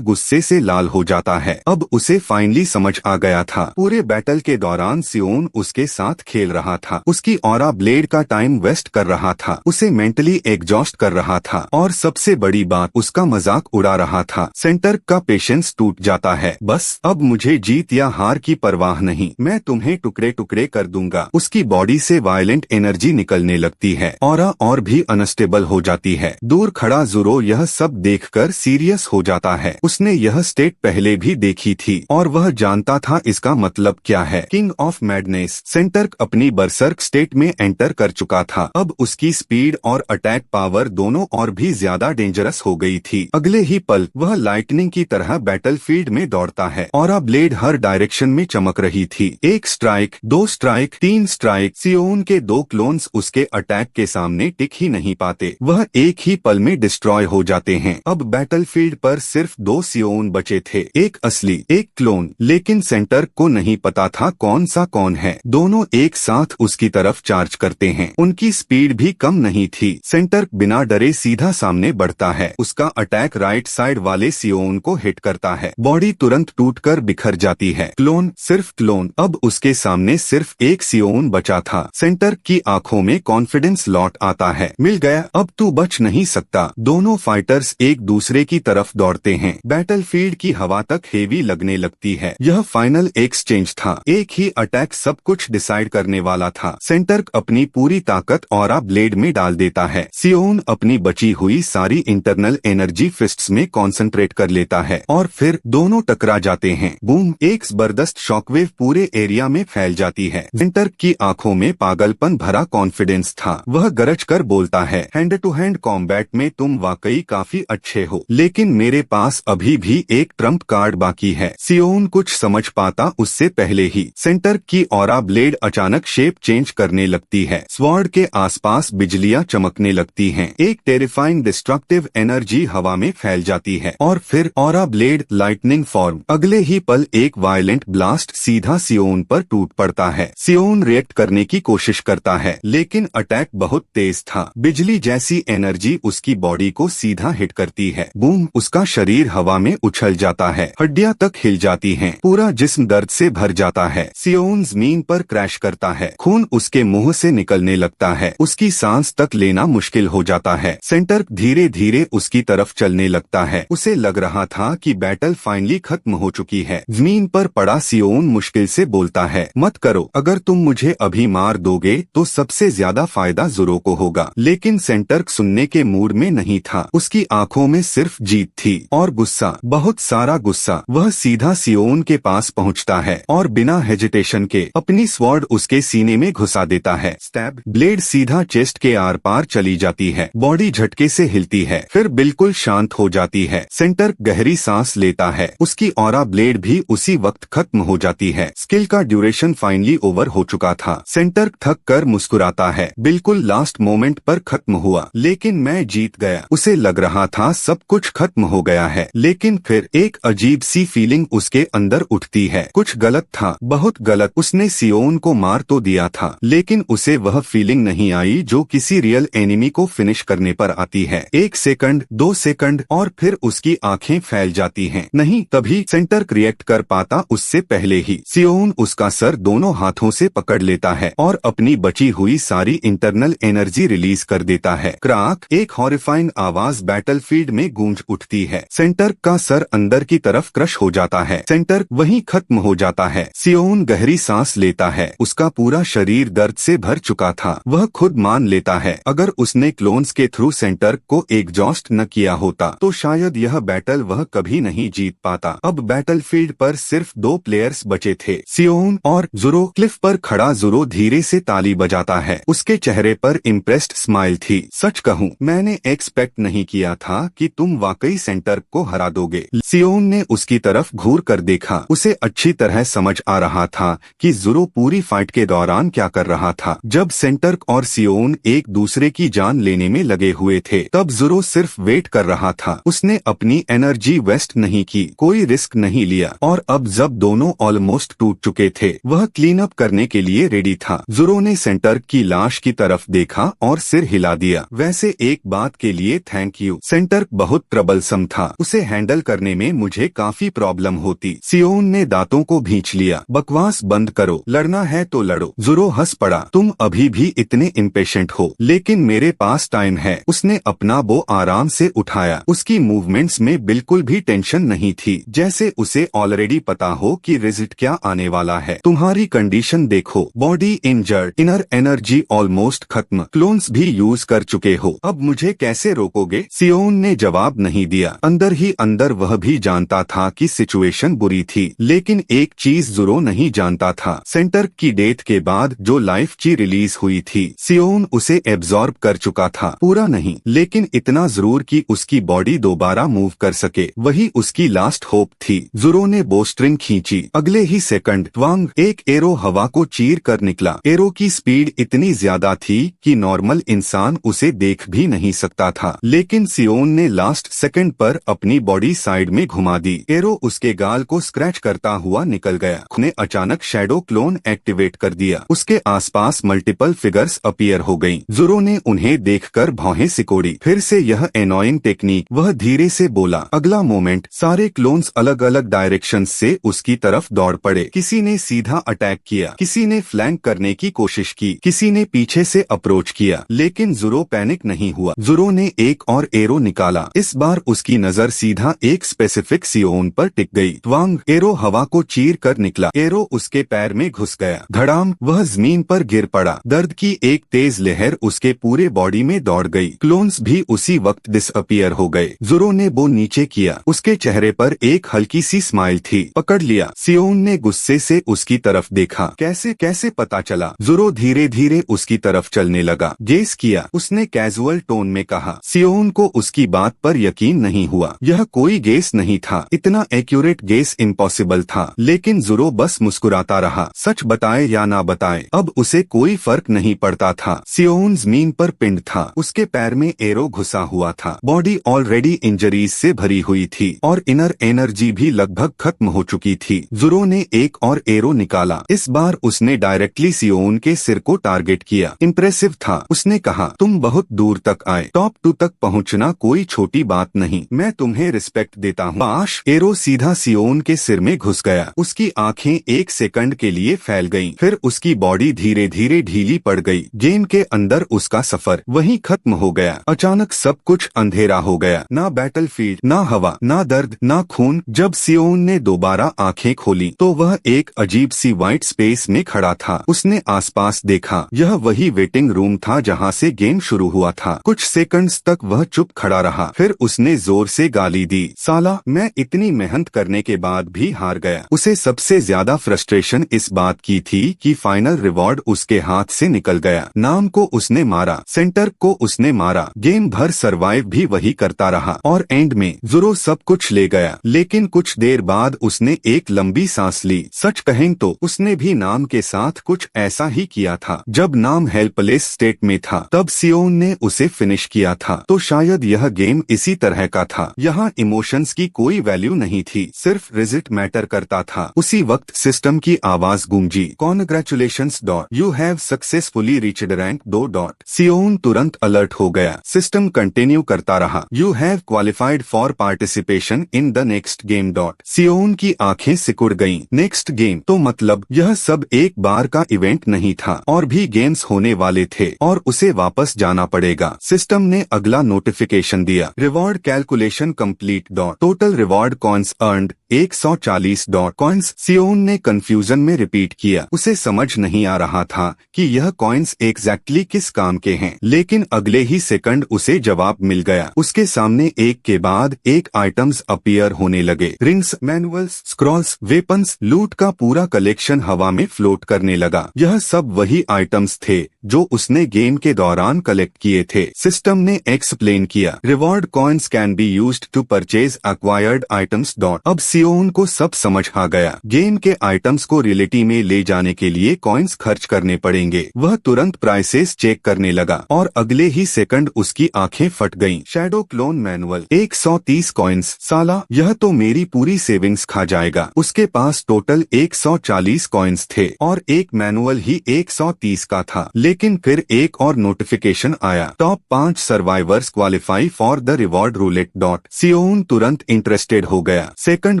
Speaker 1: गुस्से से लाल हो जाता है। अब उसे फाइनली समझ आ गया था। पूरे बैटल के दौरान सियोन उसके साथ खेल रहा था, उसकी ऑरा ब्लेड का टाइम वेस्ट कर रहा था, उसे मेंटली एग्जॉस्ट कर रहा था और सबसे बड़ी बात, उसका मजाक उड़ा रहा था। सेंटर्क का पेशेंस टूट जाता है। बस अब मुझे जीत या हार की परवाह नहीं, मैं तुम्हें टुकड़े टुकड़े कर दूंगा। उसकी बॉडी से वायलेंट एनर्जी निकलने लगती है। ऑरा और भी अनस्टेबल हो जाती है। दूर खड़ा ज़ोरो यह सब देखकर सीरियस हो जाता है। उसने यह स्टेट पहले भी देखी थी और वह जानता था इसका मतलब क्या है। King of madness. सेंटर्क अपनी बरसर्क स्टेट में एंटर कर चुका था। अब उसकी स्पीड और अटैक पावर दोनों और भी ज्यादा डेंजरस हो गई थी। अगले ही पल वह लाइटनिंग की तरह बैटलफील्ड में दौड़ता है। ऑरा ब्लेड हर डायरेक्शन में चमक रही थी। एक स्ट्राइक, दो स्ट्राइक, तीन स्ट्राइक। सियोन के दो क्लोन्स उसके अटैक के सामने टिक ही नहीं पाते। वह एक ही पल में डिस्ट्रॉय हो जाते हैं। अब बैटलफील्ड पर सिर्फ दो सियोन बचे थे, एक असली, एक क्लोन। लेकिन सेंटर्क को नहीं पता था कौन सा कौन है। दोनों एक साथ उसकी तरफ चार्ज करते हैं। उनकी स्पीड भी कम नहीं थी। सेंटर्क बिना डरे सीधा सामने बढ़ता है। उसका अटैक राइट साइड वाले सियोन को हिट करता है। बॉडी तुरंत टूटकर बिखर जाती है। क्लोन, सिर्फ क्लोन। अब उसके सामने सिर्फ एक सियोन बचा था। सेंटर्क की आंखों में कॉन्फिडेंस लौट आता है। मिल गया, अब तू बच नहीं सकता। दोनों फाइटर्स एक दूसरे की तरफ दौड़ते हैं। बैटलफील्ड की हवा तक हेवी लगने लगती है। यह फाइनल एक्सचेंज था। एक ही अटैक सब कुछ डिसाइड करने वाला था। सेंटर्क अपनी पूरी ताकत ऑरा ब्लेड में डाल देता है। सियोन अपनी बची हुई सारी इंटरनल एनर्जी फिस्ट्स में कंसंट्रेट कर लेता है और फिर दोनों टकरा जाते हैं। बूम! एक जबरदस्त शॉकवेव पूरे एरिया में फैल जाती है। सेंटर्क की आंखों में पागलपन भरा कॉन्फिडेंस था। वह गरज कर बोलता है, हैंड टू हैंड कॉम्बैट में तुम वाकई काफी अच्छे हो, लेकिन मेरे पास अभी भी एक ट्रम्प कार्ड बाकी है। सियोन कुछ समझ पाता उससे पहले ही सेंटर्क की ऑरा ब्लेड अचानक शेप चेंज करने लगती है। स्वॉर्ड के आसपास बिजलियां चमकने लगती हैं। एक टेरिफाइंग डिस्ट्रक्टिव एनर्जी हवा में फैल जाती है और फिर ऑरा ब्लेड लाइटनिंग फॉर्म। अगले ही पल एक वायलेंट ब्लास्ट सीधा सियोन पर टूट पड़ता है। सियोन रिएक्ट करने की कोशिश करता है, लेकिन अटैक बहुत तेज था। बिजली जैसी एनर्जी उसकी बॉडी को सीधा हिट करती है। बूम! उसका शरीर हवा में उछल जाता है। हड्डियां तक हिल जाती हैं। पूरा जिस्म दर्द से भर जाता है। सियोन जमीन पर क्रैश करता है। खून उसके मुंह से निकलने लगता है। उसकी सांस तक लेना मुश्किल हो जाता है। सेंटर्क धीरे धीरे उसकी तरफ चलने लगता है। उसे लग रहा था कि बैटल फाइनली खत्म हो चुकी है। जमीन पर पड़ा सियोन मुश्किल से बोलता है, मत करो, अगर तुम मुझे अभी मार दोगे तो सबसे ज्यादा फायदा ज़ोरो को होगा। लेकिन सेंटर्क सुनने के मूड में नहीं था। उसकी आंखों में सिर्फ जीत थी और गुस्सा, बहुत सारा गुस्सा। वह सीधा सियोन के पास पहुंचता है और बिना हेजिटेशन के अपनी स्वॉर्ड उसके सीने में घुसा देता है। स्टैब! ब्लेड सीधा चेस्ट के आर पार चली जाती है। बॉडी झटके से हिलती है, फिर बिल्कुल शांत हो जाती है। सेंटर्क गहरी सांस लेता है। उसकी ऑरा ब्लेड भी उसी वक्त खत्म हो जाती है। स्किल का ड्यूरेशन फाइनली ओवर हो चुका था। सेंटर्क थक कर मुस्कुराता है। बिल्कुल लास्ट मोमेंट पर खत्म हुआ, लेकिन मैं जीत गया। उसे लग रहा था सब कुछ खत्म हो गया है, लेकिन फिर एक अजीब सी फीलिंग उसके अंदर उठती है। कुछ गलत था, बहुत गलत। उसने सियोन को मार तो दिया था, लेकिन उसे वह फीलिंग नहीं आई जो किसी रियल एनिमी को फिनिश करने पर आती है। 1 सेकंड, 2 सेकंड और फिर उसकी आंखें फैल जाती हैं। नहीं, तभी सेंटर रिएक्ट कर पाता उससे पहले ही। सियोन उसका सर दोनों हाथों से पकड़ लेता है और अपनी बची हुई सारी इंटरनल एनर्जी रिलीज कर देता है। क्रैक, एक हॉरिफाइंग आवाज बैटलफील्ड में गूंज उठती है। सेंटर का सर अंदर की तरफ क्रश हो जाता है। सेंटर वहीं खत्म हो जाता है। सियोन गहरी सांस लेता है। उसका पूरा शरीर दर्द से भर चुका था। वह खुद मान लेता है, अगर उसने क्लोन्स के थ्रू सेंटर को एग्जॉस्ट न किया होता तो शायद यह बैटल वह कभी नहीं जीत पाता। अब बैटलफील्ड पर सिर्फ 2 प्लेयर्स बचे थे, सियोन और ज़ोरो। क्लिफ पर खड़ा ज़ोरो धीरे से ताली बजाता है। उसके चेहरे पर इम्प्रेस्ड स्माइल थी। सच कहूँ, मैंने एक्सपेक्ट नहीं किया था कि तुम वाकई सेंटर को हरा दोगे। सियोन ने उसकी तरफ घूर कर देखा। उसे अच्छी तरह समझ आ रहा था कि ज़ोरो पूरी फाइट के दौरान क्या कर रहा था। जब सेंटर और सियोन एक दूसरे की जान लेने में लगे हुए थे, तब ज़ोरो सिर्फ वेट कर रहा था। उसने अपनी एनर्जी वेस्ट नहीं की, कोई रिस्क नहीं लिया, और अब जब दोनों ऑलमोस्ट टूट चुके थे, वह क्लीन अप करने के लिए रेडी था। ज़ोरो ने सेंटर की लाश की तरफ देखा और सिर हिला दिया। वैसे एक बात के लिए थैंक यू। सेंटर बहुत ट्रबलसम था, उसे हैंडल करने में मुझे काफी प्रॉब्लम होती। सियोन ने दांतों को भींच लिया। बकवास बंद करो, लड़ना है तो लड़ो। ज़ोरो हंस पड़ा। तुम अभी भी इतने इम्पेशेंट हो, लेकिन मेरे पास टाइम है। उसने अपना बो आराम से उठाया। उसकी मूवमेंट्स में बिल्कुल भी टेंशन नहीं थी, जैसे उसे ऑलरेडी पता हो कि रिजल्ट क्या आने वाला है। तुम्हारी कंडीशन देखो, body injured, inner energy almost खत्म, क्लोन्स भी यूज कर चुके हो, अब मुझे कैसे रोकोगे? सियोन ने जवाब नहीं दिया। अंदर ही अंदर वह भी जानता था कि सिचुएशन बुरी थी, लेकिन एक चीज ज़ोरो नहीं जानता था, सेंटर की डेथ के बाद जो लाइफ की रिलीज हुई थी, सियोन उसे एब्जॉर्ब कर चुका था। पूरा नहीं, लेकिन इतना जरूर कि उसकी बॉडी दोबारा मूव कर सके। वही उसकी लास्ट होप थी। ज़ोरो ने बोस्ट्रिंग खींची। अगले ही सेकंड ट्वांग, एक एरो हवा को चीर कर निकला। एरो की स्पीड इतनी ज्यादा थी कि नॉर्मल इंसान उसे देख भी नहीं सकता था, लेकिन सियोन ने लास्ट सेकंड पर अपनी बॉडी साइड में घुमा दी। एरो उसके गाल को स्क्रैच करता हुआ निकल गया। ने अचानक शैडो क्लोन एक्टिवेट कर दिया। उसके आसपास मल्टीपल फिगर्स अपीयर हो गईं। ज़ोरो ने उन्हें देखकर भौहें सिकोड़ी। फिर से यह एनोइंग टेक्निक, वह धीरे से बोला। अगला मोमेंट सारे क्लोन्स अलग अलग डायरेक्शन से उसकी तरफ दौड़ पड़े। किसी ने सीधा अटैक किया, किसी ने फ्लैंक करने की कोशिश की, किसी ने पीछे से अप्रोच किया, लेकिन ज़ोरो पैनिक नहीं हुआ। ज़ोरो ने एक और एरो निकाला। इस बार उसकी नजर सीधा एक स्पेसिफिक सियोन पर टिक गई। ट्वांग, एरो हवा को चीर कर निकला। एरो उसके पैर में घुस गया। धड़ाम, वह जमीन पर गिर पड़ा। दर्द की एक तेज लहर उसके पूरे बॉडी में दौड़ गई। क्लोन्स भी उसी वक्त डिसअपियर हो गए। ज़ोरो ने बो नीचे किया। उसके चेहरे पर एक हल्की सी स्माइल थी। पकड़ लिया। सियोन ने गुस्से से उसकी तरफ देखा। कैसे कैसे पता चला? ज़ोरो धीरे धीरे उसकी तरफ चलने लगा। गेस किया, उसने कैजुअल टोन में कहा। सियोन को उसकी बात पर यकीन नहीं हुआ। यह कोई गेस नहीं था, इतना एक्यूरेट गेस इम्पॉसिबल था, लेकिन ज़ोरो बस मुस्कुराता रहा। सच बताए या ना बताए, अब उसे कोई फर्क नहीं पड़ता था। सियोन जमीन पर पिंड था। उसके पैर में एरो घुसा हुआ था। बॉडी ऑलरेडी इंजरीज से भरी हुई थी और इनर एनर्जी भी लगभग खत्म हो चुकी थी। ज़ोरो ने एक और एरो निकाला। इस बार उसने डायरेक्टली सियोन के सिर को टारगेट किया। इम्प्रेसिव था। उसने कहा, तुम बहुत दूर तक आए, टॉप 2 तक पहुंचना कोई छोटी बात नहीं, मैं तुम्हें रिस्पेक्ट देता हूँ। पाश, एरो सीधा सियोन के सिर में घुस गया। उसकी आंखें एक सेकंड के लिए फैल गईं, फिर उसकी बॉडी धीरे धीरे ढीली पड़ गई। गेम के अंदर उसका सफर वहीं खत्म हो गया। अचानक सब कुछ अंधेरा हो गया। ना बैटलफील्ड, ना हवा, ना दर्द, ना खून। जब सियोन ने दोबारा आंखें खोली तो वह एक अजीब सी व्हाइट स्पेस में खड़ा था। उसने आसपास देखा। यह वही वेटिंग रूम था जहां से गेम शुरू हुआ था। कुछ सेकंड्स तक वह चुप खड़ा रहा, फिर उसने जोर से गाली दी। साला, मैं इतनी मेहनत करने के बाद भी हार गया। उसे सबसे ज्यादा फ्रस्ट्रेशन इस बात की थी कि फाइनल रिवॉर्ड उसके हाथ से निकल गया। नाम को उसने मारा, सेंटर को उसने मारा, गेम भर सरवाइव भी वही करता रहा, और एंड में ज़ोरो सब कुछ ले गया। लेकिन कुछ देर बाद उसने एक लंबी सांस ली। सच कहें तो उसने भी नाम के साथ कुछ ऐसा ही किया था। जब नाम हेल्पलेस स्टेट में था, तब सियोन ने उसे फिनिश किया था। तो शायद यह गेम इसी तरह का था। यहाँ इमोशंस की कोई वैल्यू नहीं थी, सिर्फ रिजल्ट मैटर करता था। उसी वक्त सिस्टम की आवाज गूंजी, congratulations dot, you have successfully reached rank 2 dot. Seon तुरंत अलर्ट हो गया। सिस्टम कंटिन्यू करता रहा, you have qualified for participation in the next game dot. Seon की आंखें सिकुड़ गईं। नेक्स्ट गेम तो मतलब यह सब एक बार का इवेंट नहीं था, और भी गेम्स होने वाले थे और उसे वापस जाना पड़ेगा। सिस्टम ने अगला नोटिफिकेशन दिया, reward calculation complete dot, total reward coins earned 140 dot coins. Seon ने कंफ्यूजन में रिपीट किया। उसे समझ नहीं आ रहा था कि यह कॉइन्स एग्जैक्टली किस काम के हैं, लेकिन अगले ही सेकंड उसे जवाब मिल गया। उसके सामने एक के बाद एक आइटम्स अपीयर होने लगे। रिंग्स, मैनुअल्स, स्क्रॉल्स, वेपन्स, लूट का पूरा कलेक्शन हवा में फ्लोट करने लगा। यह सब वही आइटम्स थे जो उसने गेम के दौरान कलेक्ट किए थे। सिस्टम ने एक्सप्लेन किया, reward coins can be used to purchase acquired items dot. अब सियोन को सब समझ आ गया। गेम के आइटम्स को रियलिटी में ले जाने के लिए कॉइन्स खर्च करने पड़ेंगे। वह तुरंत प्राइसेस चेक करने लगा और अगले ही सेकंड उसकी आंखें फट गईं। शैडो क्लोन मैनुअल 130 कॉइन्स, साला यह तो मेरी पूरी सेविंग्स खा जाएगा। उसके पास टोटल 140 कॉइन्स थे और एक मैनुअल ही 130 का था। लेकिन फिर एक और नोटिफिकेशन आया, top 5 survivors qualify for the reward roulette dot. Seon तुरंत इंटरेस्टेड हो गया। Second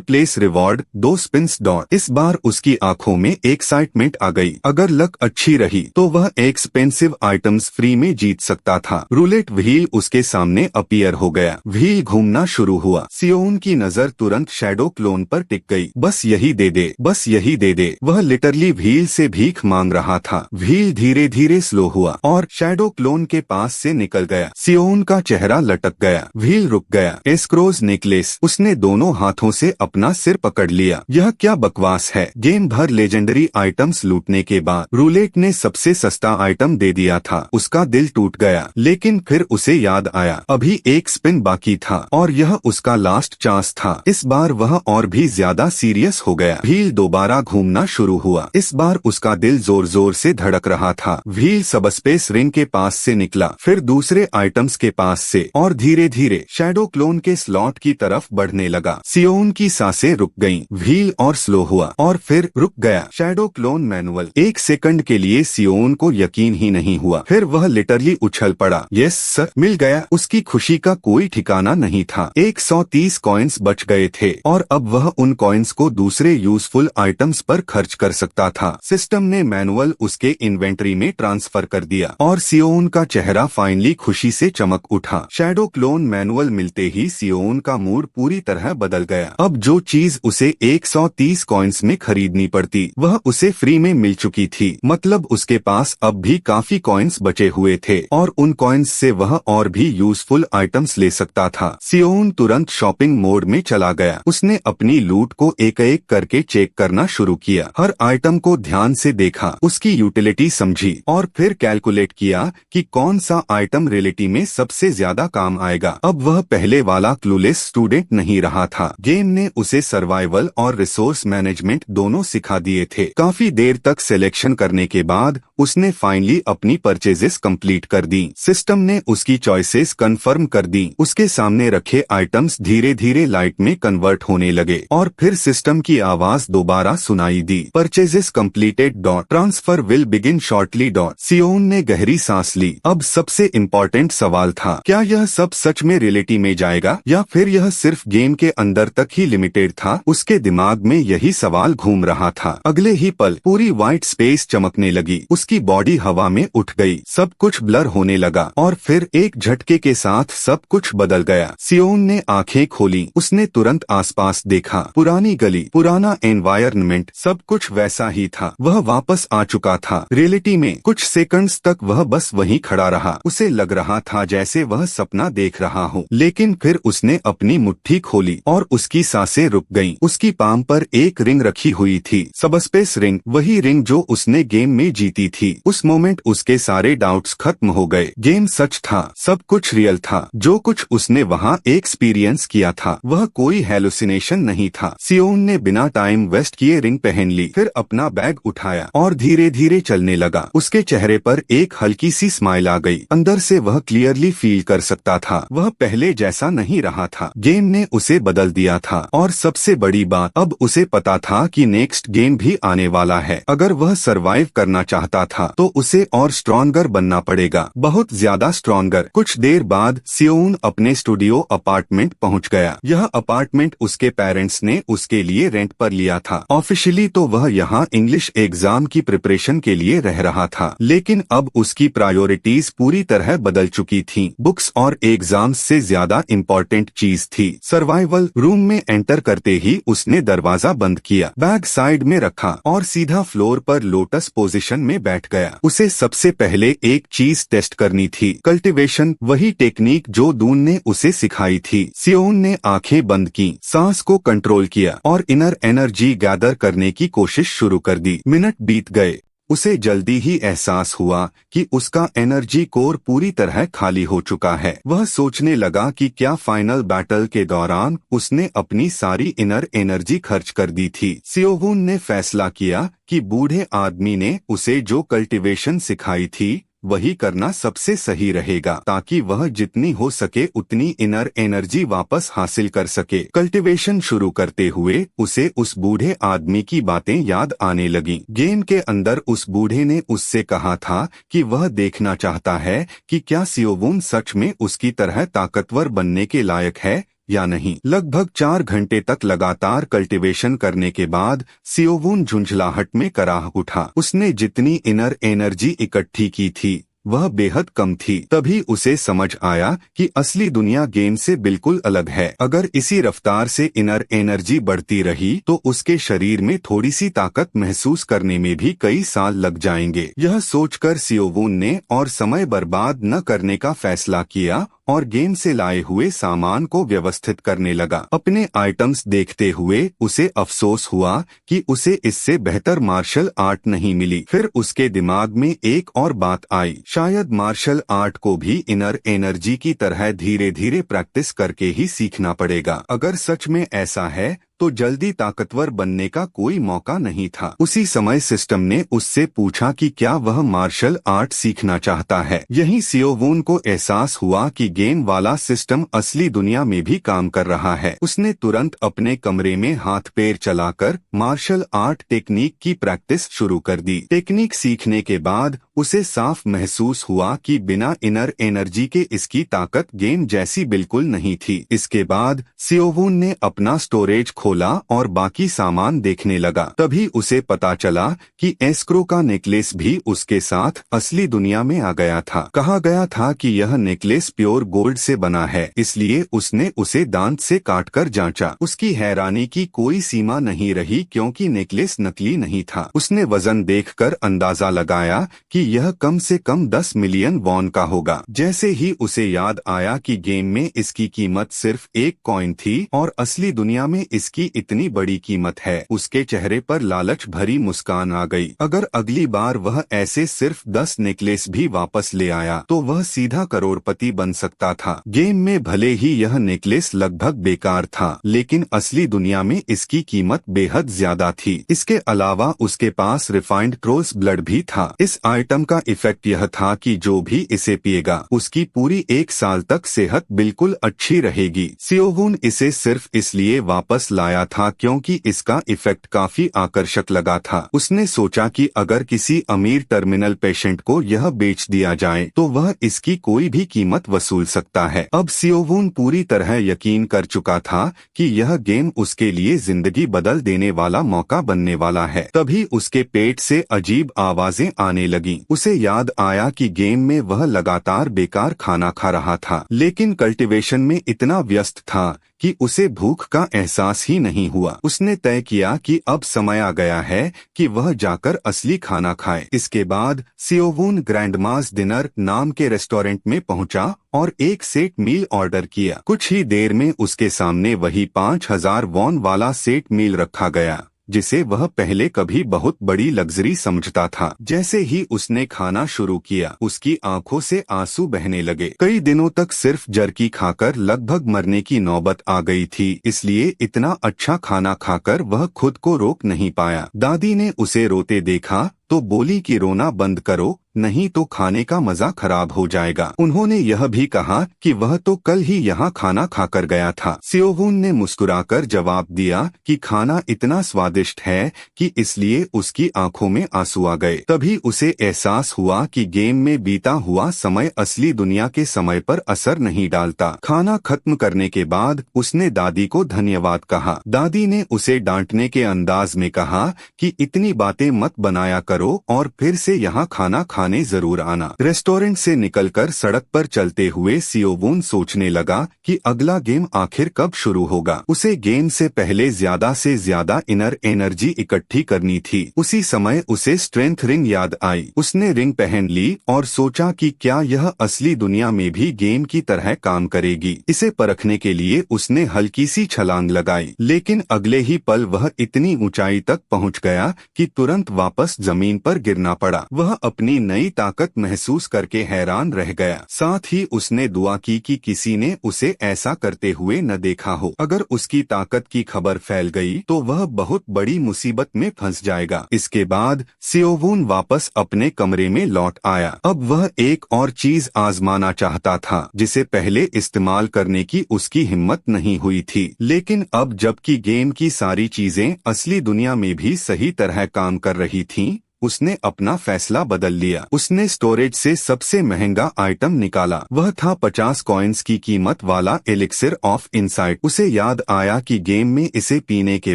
Speaker 1: place reward 2 spins dot. इस बार उसकी आंखों में एक्साइटमेंट आ गई। अगर लक अच्छी रही तो वह एक्सपेंसिव आइटम्स फ्री में जीत सकता था। रूलेट व्हील उसके सामने अपीयर हो गया। व्हील घूमना शुरू हुआ। सियोन की नजर तुरंत शैडो क्लोन पर टिक गई। बस यही दे दे, बस यही दे दे। वह लिटरली व्हील से भीख मांग रहा था। व्हील धीरे धीरे स्लो हुआ और शैडो क्लोन के पास से निकल गया। सियोन का चेहरा लटक गया। व्हील रुक गया। एस्क्रोज नेकलेस। उसने दोनों हाथों से अपना सिर पकड़ लिया। यह क्या बकवास है। गेम भर लेजेंडरी आइटम्स लूटने के बाद रूलेट ने सबसे सस्ता आइटम दे दिया था। उसका दिल टूट गया। लेकिन फिर उसे याद आया, अभी एक स्पिन बाकी था और यह उसका लास्ट चांस था। इस बार वह और भी ज्यादा सीरियस हो गया। व्हील दोबारा घूमना शुरू हुआ। इस बार उसका दिल जोर जोर से धड़क रहा था। व्हील सबस्पेस रिंग के पास से निकला, फिर दूसरे आइटम्स के पास से और धीरे धीरे शैडो क्लोन के स्लॉट की तरफ बढ़ने लगा। सियोन की सांसें रुक गईं। व्हील और स्लो हुआ और फिर रुक गया। Shadow clone manual. एक सेकंड के लिए सियोन को यकीन ही नहीं हुआ। फिर वह लिटरली उछल पड़ा। यस सर, मिल गया। उसकी खुशी का कोई ठिकाना नहीं था। 130 कॉइन्स बच गए थे और अब वह उन कॉइन्स को दूसरे यूजफुल आइटम्स पर खर्च कर सकता था। सिस्टम ने मैनुअल उसके इन्वेंटरी में ट्रांसफर कर दिया और सियोन का चेहरा फाइनली खुशी से चमक उठा। शैडो क्लोन मैनुअल मिलते ही सियोन का मूड पूरी तरह बदल गया। अब जो चीज उसे 130 कॉइन्स में खरीदनी पड़ती वह उसे फ्री में मिल चुकी थी। मतलब उसके पास अब भी काफी कॉइन्स बचे हुए थे और उन कॉइन्स से वह और भी यूजफुल आइटम्स ले सकता था। सियोन तुरंत शॉपिंग मोड में चला गया। उसने अपनी लूट को एक एक करके चेक करना शुरू किया। हर आइटम को ध्यान से देखा, उसकी यूटिलिटी समझी और फिर कैलकुलेट किया कि कौन सा आइटम रियलिटी में सबसे ज्यादा काम आएगा। अब वह पहले वाला क्लूलेस स्टूडेंट नहीं रहा था। गेम ने उसे सर्वाइवल और रिसोर्स मैनेजमेंट दोनों सिखा दिए थे। काफी देर तक सिलेक्शन करने के बाद उसने फाइनली अपनी परचेजेस कंप्लीट कर दी। सिस्टम ने उसकी चॉइसेस कंफर्म कर दी। उसके सामने रखे आइटम्स धीरे धीरे लाइट में कन्वर्ट होने लगे और फिर सिस्टम की आवाज दोबारा सुनाई दी, purchases completed dot, transfer will begin shortly dot. Seon ने गहरी सांस ली। अब सबसे इम्पोर्टेंट सवाल था, क्या यह सब सच में रियलिटी में जाएगा या फिर यह सिर्फ गेम के अंदर तक ही लिमिटेड था। उसके दिमाग में यही सवाल घूम रहा था। अगले ही पल पूरी व्हाइट स्पेस चमकने लगी। उसकी बॉडी हवा में उठ गई। सब कुछ ब्लर होने लगा और फिर एक झटके के साथ सब कुछ बदल गया। सियोन ने आंखें खोली। उसने तुरंत आसपास देखा। पुरानी गली, पुराना एनवायरनमेंट, सब कुछ वैसा ही था। वह वापस आ चुका था रियलिटी में। कुछ सेकंड्स तक वह बस वहीं खड़ा रहा। उसे लग रहा था जैसे वह सपना देख रहा हो। लेकिन फिर उसने अपनी मुट्ठी खोली और उसकी सांसें रुक गईं। उसकी पाम पर एक रिंग रखी हुई थी, सबस्पेस रिंग, वही रिंग जो उसने गेम में जीती थी। उस मोमेंट उसके सारे डाउट्स खत्म हो गए। गेम सच था, सब कुछ रियल था। जो कुछ उसने वहाँ एक्सपीरियंस किया था वह कोई हेलुसिनेशन नहीं था। सियोन ने बिना टाइम वेस्ट किए रिंग पहन ली, फिर अपना बैग उठाया और धीरे धीरे चलने लगा। उसके चेहरे पर एक हल्की सी स्माइल आ गई। अंदर से वह क्लियरली फील कर सकता था वह पहले जैसा नहीं रहा था। गेम ने उसे बदल दिया था और सबसे बड़ी बात अब उसे पता था कि नेक्स्ट गेम भी आने वाला है। अगर वह सरवाइव करना चाहता था तो उसे और स्ट्रॉन्गर बनना पड़ेगा, बहुत ज्यादा स्ट्रॉन्गर। कुछ देर बाद सियोन अपने स्टूडियो अपार्टमेंट पहुंच गया। यह अपार्टमेंट उसके पेरेंट्स ने उसके लिए रेंट पर लिया था। ऑफिशियली तो वह यहाँ इंग्लिश एग्जाम की प्रिपरेशन के लिए रह रहा था, लेकिन अब उसकी प्रायोरिटीज पूरी तरह बदल चुकी थीं। बुक्स और एग्जाम्स से ज्यादा इम्पोर्टेंट चीज थी सर्वाइवल। रूम में एंटर करते ही उसने दरवाजा बंद किया, बैग साइड में रखा और सीधा फ्लोर पर लोटस पोजीशन में बैठ गया। उसे सबसे पहले एक चीज टेस्ट करनी थी, कल्टीवेशन, वही टेक्निक जो दून ने उसे सिखाई थी। सियोन ने आंखें बंद की, सांस को कंट्रोल किया और इनर एनर्जी गैदर करने की कोशिश शुरू कर दी। मिनट बीत गए। उसे जल्दी ही एहसास हुआ कि उसका एनर्जी कोर पूरी तरह खाली हो चुका है। वह सोचने लगा कि क्या फाइनल बैटल के दौरान उसने अपनी सारी इनर एनर्जी खर्च कर दी थी। सियोवून ने फैसला किया कि बूढ़े आदमी ने उसे जो कल्टीवेशन सिखाई थी वही करना सबसे सही रहेगा, ताकि वह जितनी हो सके उतनी इनर एनर्जी वापस हासिल कर सके। कल्टीवेशन शुरू करते हुए उसे उस बूढ़े आदमी की बातें याद आने लगीं। गेम के अंदर उस बूढ़े ने उससे कहा था कि वह देखना चाहता है कि क्या सियोवून सच में उसकी तरह ताकतवर बनने के लायक है या नहीं। लगभग 4 घंटे तक लगातार कल्टीवेशन करने के बाद सियोवून झुंझलाहट में कराह उठा। उसने जितनी इनर एनर्जी इकट्ठी की थी वह बेहद कम थी। तभी उसे समझ आया कि असली दुनिया गेम से बिल्कुल अलग है। अगर इसी रफ्तार से इनर एनर्जी बढ़ती रही तो उसके शरीर में थोड़ी सी ताकत महसूस करने में भी कई साल लग जाएंगे। यह सोचकर सियोवून ने और समय बर्बाद न करने का फैसला किया और गेम से लाए हुए सामान को व्यवस्थित करने लगा। अपने आइटम्स देखते हुए उसे अफसोस हुआ कि उसे इससे बेहतर मार्शल आर्ट नहीं मिली। फिर उसके दिमाग में एक और बात आई, शायद मार्शल आर्ट को भी इनर एनर्जी की तरह धीरे धीरे प्रैक्टिस करके ही सीखना पड़ेगा। अगर सच में ऐसा है तो जल्दी ताकतवर बनने का कोई मौका नहीं था। उसी समय सिस्टम ने उससे पूछा कि क्या वह मार्शल आर्ट सीखना चाहता है। यहीं सियोवून को एहसास हुआ कि गेम वाला सिस्टम असली दुनिया में भी काम कर रहा है। उसने तुरंत अपने कमरे में हाथ पैर चलाकर मार्शल आर्ट टेक्निक की प्रैक्टिस शुरू कर दी। टेक्निक सीखने के बाद उसे साफ महसूस हुआ कि बिना इनर एनर्जी के इसकी ताकत गेम जैसी बिल्कुल नहीं थी। इसके बाद सियोवून ने अपना स्टोरेज खोला और बाकी सामान देखने लगा। तभी उसे पता चला कि एस्क्रो का नेकलेस भी उसके साथ असली दुनिया में आ गया था। कहा गया था कि यह नेकलेस प्योर गोल्ड से बना है, इसलिए उसने उसे दांत से काटकर जांचा। उसकी हैरानी की कोई सीमा नहीं रही क्योंकि नेकलेस नकली नहीं था। उसने वजन देखकर अंदाजा लगाया कि यह कम से कम 10 मिलियन वॉन का होगा। जैसे ही उसे याद आया कि गेम में इसकी कीमत सिर्फ 1 कॉइन थी और असली दुनिया में इसकी इतनी बड़ी कीमत है, उसके चेहरे पर लालच भरी मुस्कान आ गई। अगर अगली बार वह ऐसे सिर्फ 10 नेकलेस भी वापस ले आया तो वह सीधा करोड़पति बन सकता था। गेम में भले ही यह नेकलेस लगभग बेकार था, लेकिन असली दुनिया में इसकी कीमत बेहद ज्यादा थी। इसके अलावा उसके पास रिफाइंड क्रोल्स ब्लड भी था। इस आइटम का इफेक्ट यह था कि जो भी इसे पिएगा उसकी पूरी 1 साल तक सेहत बिल्कुल अच्छी रहेगी। सियोवून इसे सिर्फ इसलिए वापस लाया था क्योंकि इसका इफेक्ट काफी आकर्षक लगा था। उसने सोचा कि अगर किसी अमीर टर्मिनल पेशेंट को यह बेच दिया जाए तो वह इसकी कोई भी कीमत वसूल सकता है। अब सियोवून पूरी तरह यकीन कर चुका था कि यह गेम उसके लिए जिंदगी बदल देने वाला मौका बनने वाला है। तभी उसके पेट से अजीब आवाजें आने लगीं। उसे याद आया कि गेम में वह लगातार बेकार खाना खा रहा था, लेकिन कल्टीवेशन में इतना व्यस्त था कि उसे भूख का एहसास ही नहीं हुआ। उसने तय किया कि अब समय आ गया है कि वह जाकर असली खाना खाए। इसके बाद सियोवून ग्रैंडमास डिनर नाम के रेस्टोरेंट में पहुंचा और एक सेट मील ऑर्डर किया। कुछ ही देर में उसके सामने वही 5000 वॉन वाला सेट मील रखा गया, जिसे वह पहले कभी बहुत बड़ी लग्जरी समझता था। जैसे ही उसने खाना शुरू किया उसकी आंखों से आंसू बहने लगे। कई दिनों तक सिर्फ जर्की खाकर लगभग मरने की नौबत आ गई थी, इसलिए इतना अच्छा खाना खाकर वह खुद को रोक नहीं पाया। दादी ने उसे रोते देखा तो बोली कि रोना बंद करो, नहीं तो खाने का मजा खराब हो जाएगा। उन्होंने यह भी कहा कि वह तो कल ही यहाँ खाना खाकर गया था। सियोवून ने मुस्कुराकर जवाब दिया कि खाना इतना स्वादिष्ट है कि इसलिए उसकी आंखों में आंसू आ गए। तभी उसे एहसास हुआ कि गेम में बीता हुआ समय असली दुनिया के समय पर असर नहीं डालता। खाना खत्म करने के बाद उसने दादी को धन्यवाद कहा। दादी ने उसे डांटने के अंदाज में कहा कि इतनी बातें मत बनाया करो और फिर से यहाँ खाना खाने जरूर आना। रेस्टोरेंट से निकलकर सड़क पर चलते हुए सियोवून सोचने लगा कि अगला गेम आखिर कब शुरू होगा। उसे गेम से पहले ज्यादा से ज्यादा इनर एनर्जी इकट्ठी करनी थी। उसी समय उसे स्ट्रेंथ रिंग याद आई। उसने रिंग पहन ली और सोचा कि क्या यह असली दुनिया में भी गेम की तरह काम करेगी। इसे परखने के लिए उसने हल्की सी छलांग लगाई, लेकिन अगले ही पल वह इतनी ऊंचाई तक पहुंच गया कि तुरंत वापस जमीन पर गिरना पड़ा। वह अपनी नई ताकत महसूस करके हैरान रह गया। साथ ही उसने दुआ की कि किसी ने उसे ऐसा करते हुए न देखा हो। अगर उसकी ताकत की खबर फैल गई तो वह बहुत बड़ी मुसीबत में फंस जाएगा। इसके बाद सियोवून वापस अपने कमरे में लौट आया। अब वह एक और चीज आजमाना चाहता था जिसे पहले इस्तेमाल करने की उसकी हिम्मत नहीं हुई थी। लेकिन अब जबकि गेम की सारी चीजें असली दुनिया में भी सही तरह काम कर रही थीं, उसने अपना फैसला बदल लिया। उसने स्टोरेज से सबसे महंगा आइटम निकाला। वह था 50 कॉइन्स की कीमत वाला एलिक्सिर ऑफ इनसाइट। उसे याद आया कि गेम में इसे पीने के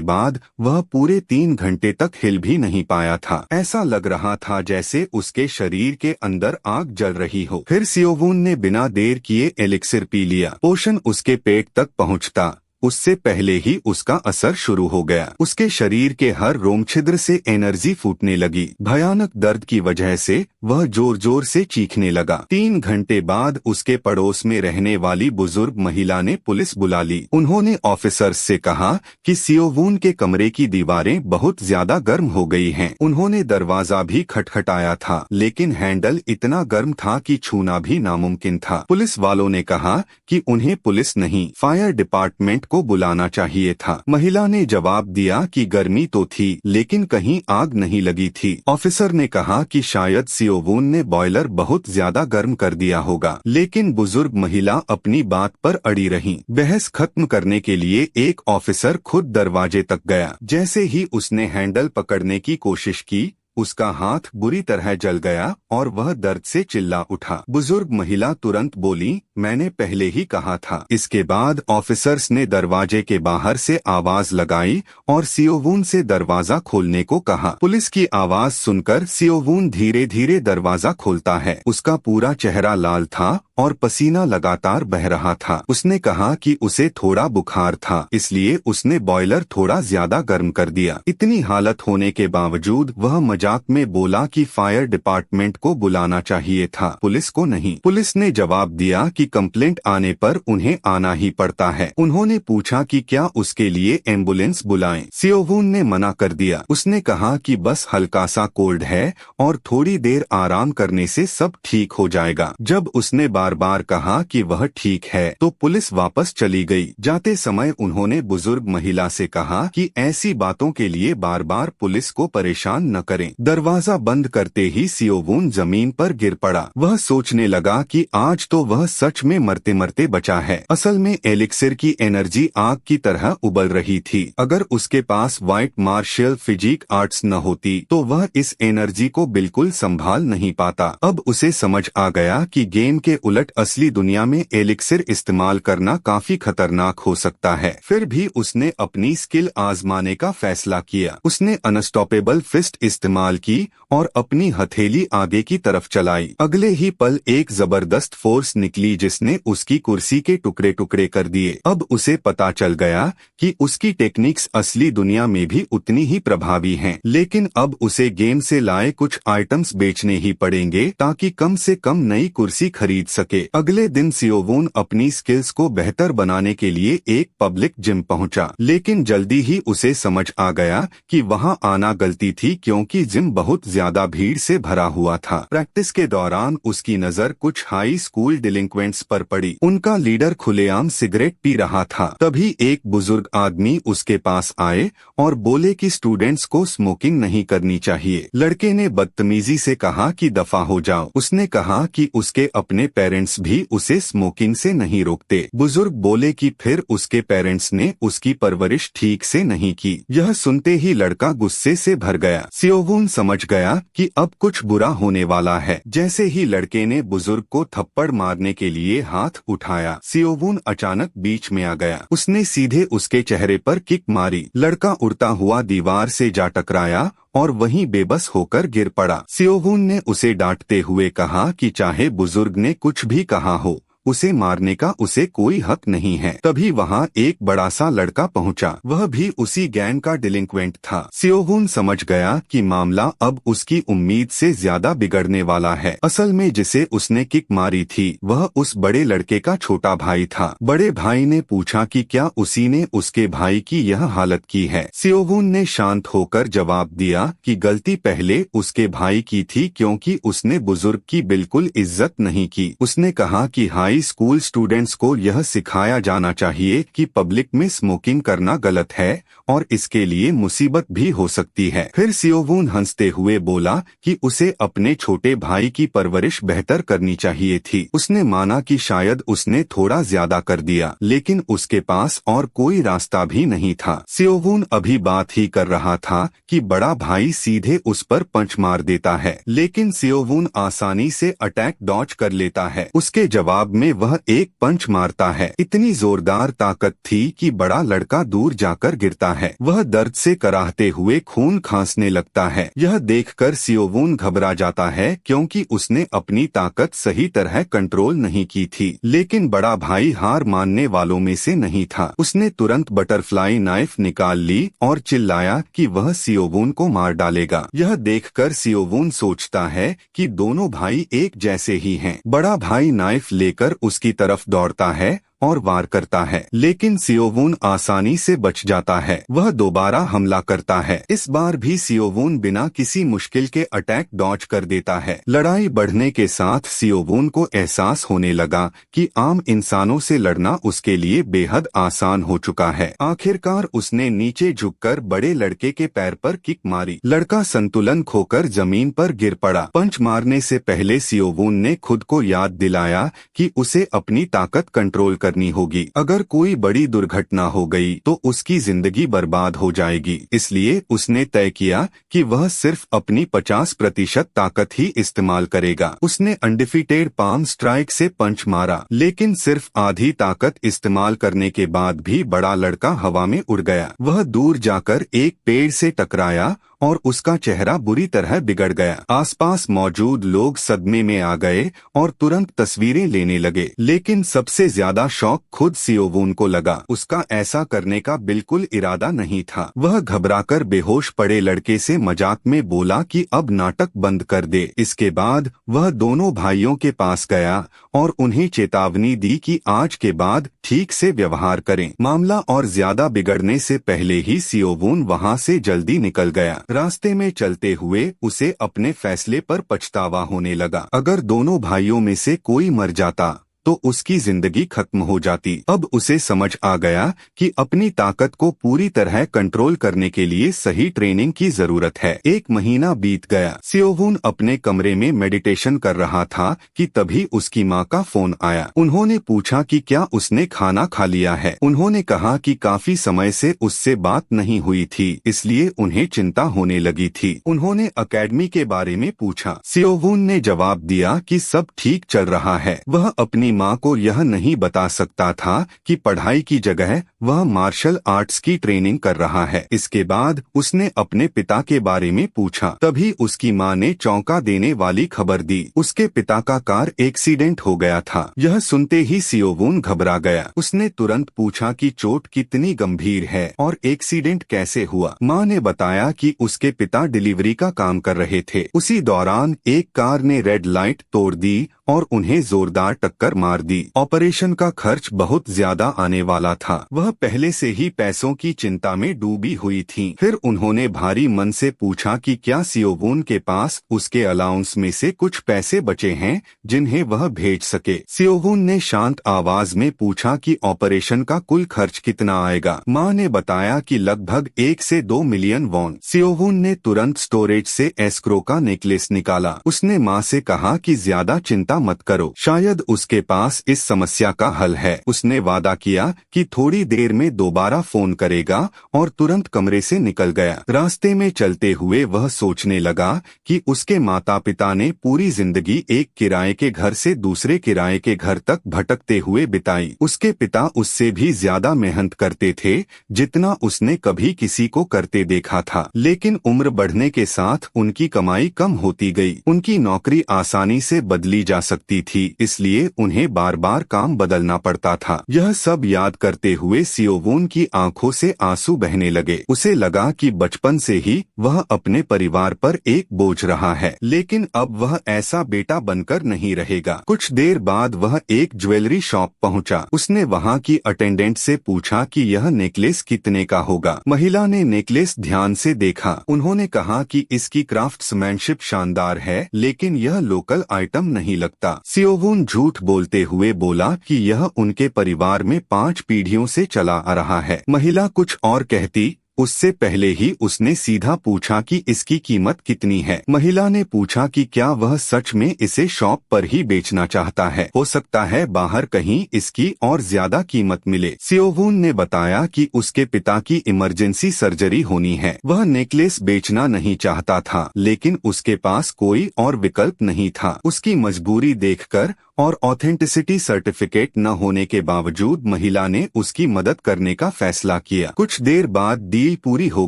Speaker 1: बाद वह पूरे 3 घंटे तक हिल भी नहीं पाया था। ऐसा लग रहा था जैसे उसके शरीर के अंदर आग जल रही हो। फिर सियोवून ने बिना देर किए एलिक्सिर पी लिया। पोषण उसके पेट तक पहुंचता उससे पहले ही उसका असर शुरू हो गया। उसके शरीर के हर रोम छिद्र से एनर्जी फूटने लगी। भयानक दर्द की वजह से वह जोर जोर से चीखने लगा। 3 घंटे बाद उसके पड़ोस में रहने वाली बुजुर्ग महिला ने पुलिस बुला ली। उन्होंने ऑफिसर्स से कहा कि सियोवून के कमरे की दीवारें बहुत ज्यादा गर्म हो गई हैं। उन्होंने दरवाजा भी खटखटाया था, लेकिन हैंडल इतना गर्म था कि छूना भी नामुमकिन था। पुलिस वालों ने कहा कि उन्हें पुलिस नहीं, फायर डिपार्टमेंट को बुलाना चाहिए था। महिला ने जवाब दिया कि गर्मी तो थी, लेकिन कहीं आग नहीं लगी थी। ऑफिसर ने कहा कि शायद सियोवून ने बॉयलर बहुत ज्यादा गर्म कर दिया होगा, लेकिन बुजुर्ग महिला अपनी बात पर अड़ी रही। बहस खत्म करने के लिए एक ऑफिसर खुद दरवाजे तक गया। जैसे ही उसने हैंडल पकड़ने की कोशिश की, उसका हाथ बुरी तरह जल गया और वह दर्द से चिल्ला उठा। बुजुर्ग महिला तुरंत बोली, मैंने पहले ही कहा था। इसके बाद ऑफिसर्स ने दरवाजे के बाहर से आवाज लगाई और सियोवून से दरवाजा खोलने को कहा। पुलिस की आवाज सुनकर सियोवून धीरे धीरे दरवाजा खोलता है। उसका पूरा चेहरा लाल था और पसीना लगातार बह रहा था। उसने कहा कि उसे थोड़ा बुखार था, इसलिए उसने बॉयलर थोड़ा ज्यादा गर्म कर दिया। इतनी हालत होने के बावजूद वह मजाक में बोला कि फायर डिपार्टमेंट को बुलाना चाहिए था, पुलिस को नहीं। पुलिस ने जवाब दिया कि कंप्लेंट आने पर उन्हें आना ही पड़ता है। उन्होंने पूछा कि क्या उसके लिए एम्बुलेंस बुलाएं। सियोवून ने मना कर दिया। उसने कहा कि बस हल्का सा कोल्ड है और थोड़ी देर आराम करने से सब ठीक हो जाएगा। जब उसने बार बार कहा कि वह ठीक है, तो पुलिस वापस चली गई। जाते समय उन्होंने बुजुर्ग महिला से कहा कि ऐसी बातों के लिए बार बार पुलिस को परेशान न करें। दरवाजा बंद करते ही सियोवून जमीन पर गिर पड़ा। वह सोचने लगा कि आज तो वह सच में मरते मरते बचा है। असल में एलिक्सिर की एनर्जी आग की तरह उबल रही थी। अगर उसके पास व्हाइट मार्शल फिजिक आर्ट्स न होती तो वह इस एनर्जी को बिल्कुल संभाल नहीं पाता। अब उसे समझ आ गया कि गेम के उलट असली दुनिया में एलिक्सिर इस्तेमाल करना काफी खतरनाक हो सकता है। फिर भी उसने अपनी स्किल आजमाने का फैसला किया। उसने अनस्टॉपेबल फिस्ट इस्तेमाल की और अपनी हथेली आगे की तरफ चलाई। अगले ही पल एक जबरदस्त फोर्स निकली जिसने उसकी कुर्सी के टुकड़े टुकड़े कर दिए। अब उसे पता चल गया कि उसकी टेक्निक्स असली दुनिया में भी उतनी ही प्रभावी हैं। लेकिन अब उसे गेम से लाए कुछ आइटम्स बेचने ही पड़ेंगे ताकि कम से कम नई कुर्सी खरीद सके। सके। अगले दिन सियोवून अपनी स्किल्स को बेहतर बनाने के लिए एक पब्लिक जिम पहुंचा, लेकिन जल्दी ही उसे समझ आ गया कि वहां आना गलती थी क्योंकि जिम बहुत ज्यादा भीड़ से भरा हुआ था। प्रैक्टिस के दौरान उसकी नजर कुछ हाई स्कूल डिलिंक्वेंट्स पर पड़ी। उनका लीडर खुलेआम सिगरेट पी रहा था। तभी एक बुजुर्ग आदमी उसके पास आए और बोले कि स्टूडेंट्स को स्मोकिंग नहीं करनी चाहिए। लड़के ने बदतमीजी से कहा कि दफा हो जाओ। उसने कहा कि उसके अपने पेरेंट्स भी उसे स्मोकिंग से नहीं रोकते। बुजुर्ग बोले कि फिर उसके पेरेंट्स ने उसकी परवरिश ठीक से नहीं की। यह सुनते ही लड़का गुस्से से भर गया। सियोवून समझ गया कि अब कुछ बुरा होने वाला है। जैसे ही लड़के ने बुजुर्ग को थप्पड़ मारने के लिए हाथ उठाया, सियोवून अचानक बीच में आ गया। उसने सीधे उसके चेहरे पर किक मारी। लड़का उड़ता हुआ दीवार से जा टकराया और वहीं बेबस होकर गिर पड़ा। सियोवून ने उसे डांटते हुए कहा कि चाहे बुजुर्ग ने कुछ भी कहा हो, उसे मारने का उसे कोई हक नहीं है। तभी वहां एक बड़ा सा लड़का पहुंचा। वह भी उसी गैंग का डिलिंक्वेंट था। सियोवून समझ गया कि मामला अब उसकी उम्मीद से ज्यादा बिगड़ने वाला है। असल में जिसे उसने किक मारी थी वह उस बड़े लड़के का छोटा भाई था। बड़े भाई ने पूछा कि क्या उसी ने उसके भाई की यह हालत की है। सियोवून ने शांत होकर जवाब दिया कि गलती पहले उसके भाई की थी क्योंकि उसने बुजुर्ग की बिल्कुल इज्जत नहीं की। उसने कहा कि हाई स्कूल स्टूडेंट्स को यह सिखाया जाना चाहिए कि पब्लिक में स्मोकिंग करना गलत है और इसके लिए मुसीबत भी हो सकती है। फिर सियोवून हंसते हुए बोला कि उसे अपने छोटे भाई की परवरिश बेहतर करनी चाहिए थी। उसने माना कि शायद उसने थोड़ा ज्यादा कर दिया, लेकिन उसके पास और कोई रास्ता भी नहीं था। सियोवून अभी बात ही कर रहा था कि बड़ा भाई सीधे उस पर पंच मार देता है, लेकिन सियोवून आसानी से अटैक डॉज कर लेता है। उसके जवाब में वह एक पंच मारता है। इतनी जोरदार ताकत थी कि बड़ा लड़का दूर जाकर गिरता है। वह दर्द से कराहते हुए खून खांसने लगता है। यह देखकर सियोवून घबरा जाता है क्योंकि उसने अपनी ताकत सही तरह कंट्रोल नहीं की थी। लेकिन बड़ा भाई हार मानने वालों में से नहीं था। उसने तुरंत बटरफ्लाई नाइफ निकाल ली और चिल्लाया कि वह सियोवून को मार डालेगा। यह देखकर सियोवून सोचता है कि दोनों भाई एक जैसे ही हैं। बड़ा भाई नाइफ लेकर उसकी तरफ दौड़ता है और वार करता है, लेकिन सियोवून आसानी से बच जाता है। वह दोबारा हमला करता है। इस बार भी सियोवून बिना किसी मुश्किल के अटैक डॉज कर देता है। लड़ाई बढ़ने के साथ सियोवून को एहसास होने लगा कि आम इंसानों से लड़ना उसके लिए बेहद आसान हो चुका है। आखिरकार उसने नीचे झुककर बड़े लड़के के पैर पर किक मारी। लड़का संतुलन खोकर जमीन पर गिर पड़ा। पंच मारने से पहले सियोवून ने खुद को याद दिलाया कि उसे अपनी ताकत कंट्रोल करनी होगी। अगर कोई बड़ी दुर्घटना हो गई तो उसकी जिंदगी बर्बाद हो जाएगी। इसलिए उसने तय किया कि वह सिर्फ अपनी 50% ताकत ही इस्तेमाल करेगा। उसने अनडिफीटेड पाम स्ट्राइक से पंच मारा, लेकिन सिर्फ आधी ताकत इस्तेमाल करने के बाद भी बड़ा लड़का हवा में उड़ गया। वह दूर जाकर एक पेड़ से टकराया और उसका चेहरा बुरी तरह बिगड़ गया। आसपास मौजूद लोग सदमे में आ गए और तुरंत तस्वीरें लेने लगे, लेकिन सबसे ज्यादा शौक खुद सियोवून को लगा। उसका ऐसा करने का बिल्कुल इरादा नहीं था। वह घबराकर बेहोश पड़े लड़के से मजाक में बोला कि अब नाटक बंद कर दे। इसके बाद वह दोनों भाइयों के पास गया और उन्हें चेतावनी दी कि आज के बाद ठीक से व्यवहार करें। मामला और ज्यादा बिगड़ने से पहले ही सियोवून वहां से जल्दी निकल गया। रास्ते में चलते हुए उसे अपने फैसले पर पछतावा होने लगा। अगर दोनों भाइयों में से कोई मर जाता तो उसकी जिंदगी खत्म हो जाती। अब उसे समझ आ गया कि अपनी ताकत को पूरी तरह कंट्रोल करने के लिए सही ट्रेनिंग की जरूरत है। 1 महीना बीत गया। सियोवून अपने कमरे में मेडिटेशन कर रहा था कि तभी उसकी माँ का फोन आया। उन्होंने पूछा कि क्या उसने खाना खा लिया है। उन्होंने कहा कि काफी समय से उससे बात नहीं हुई थी, इसलिए उन्हें चिंता होने लगी थी। उन्होंने एकेडमी के बारे में पूछा। सियोवून ने जवाब दिया कि सब ठीक चल रहा है। वह अपनी माँ को यह नहीं बता सकता था कि पढ़ाई की जगह वह मार्शल आर्ट्स की ट्रेनिंग कर रहा है। इसके बाद उसने अपने पिता के बारे में पूछा। तभी उसकी माँ ने चौंका देने वाली खबर दी। उसके पिता का कार एक्सीडेंट हो गया था। यह सुनते ही सियोवून घबरा गया। उसने तुरंत पूछा कि चोट कितनी गंभीर है और एक्सीडेंट कैसे हुआ। माँ ने बताया कि उसके पिता डिलीवरी का काम कर रहे थे। उसी दौरान एक कार ने रेड लाइट तोड़ दी और उन्हें जोरदार टक्कर मार दी। ऑपरेशन का खर्च बहुत ज्यादा आने वाला था। वह पहले से ही पैसों की चिंता में डूबी हुई थीं। फिर उन्होंने भारी मन से पूछा कि क्या सियोवून के पास उसके अलाउंस में से कुछ पैसे बचे हैं जिन्हें वह भेज सके। सियोवून ने शांत आवाज में पूछा कि ऑपरेशन का कुल खर्च कितना आएगा। माँ ने बताया कि लगभग 1 से 2 मिलियन वॉन। सियोवून ने तुरंत स्टोरेज से एस्क्रो का नेकलेस निकाला। उसने माँ से कहा कि ज्यादा चिंता मत करो, शायद उसके पास इस समस्या का हल है। उसने वादा किया कि थोड़ी देर में दोबारा फोन करेगा और तुरंत कमरे से निकल गया। रास्ते में चलते हुए वह सोचने लगा कि उसके माता पिता ने पूरी जिंदगी एक किराए के घर से दूसरे किराए के घर तक भटकते हुए बिताई। उसके पिता उससे भी ज्यादा मेहनत करते थे जितना उसने कभी किसी को करते देखा था, लेकिन उम्र बढ़ने के साथ उनकी कमाई कम होती गई। उनकी नौकरी आसानी से बदली जा सकती थी, इसलिए उन्हें बार बार काम बदलना पड़ता था। यह सब याद करते हुए सियोवून की आंखों से आंसू बहने लगे। उसे लगा कि बचपन से ही वह अपने परिवार पर एक बोझ रहा है, लेकिन अब वह ऐसा बेटा बनकर नहीं रहेगा। कुछ देर बाद वह एक ज्वेलरी शॉप पहुंचा। उसने वहां की अटेंडेंट से पूछा कि यह नेकलेस कितने का होगा। महिला ने नेकलेस ध्यान से देखा। उन्होंने कहा कि इसकी क्राफ्ट्समैनशिप शानदार है, लेकिन यह लोकल आइटम नहीं लगता। सियोवून झूठ बोलते हुए बोला कि यह उनके परिवार में 5 पीढ़ियों से चला आ रहा है। महिला कुछ और कहती उससे पहले ही उसने सीधा पूछा कि इसकी कीमत कितनी है। महिला ने पूछा कि क्या वह सच में इसे शॉप पर ही बेचना चाहता है, हो सकता है बाहर कहीं इसकी और ज्यादा कीमत मिले। सियोवून ने बताया कि उसके पिता की इमरजेंसी सर्जरी होनी है। वह नेकलेस बेचना नहीं चाहता था, लेकिन उसके पास कोई और विकल्प नहीं था। उसकी मजबूरी देखकर और ऑथेंटिसिटी सर्टिफिकेट न होने के बावजूद महिला ने उसकी मदद करने का फैसला किया। कुछ देर बाद डील पूरी हो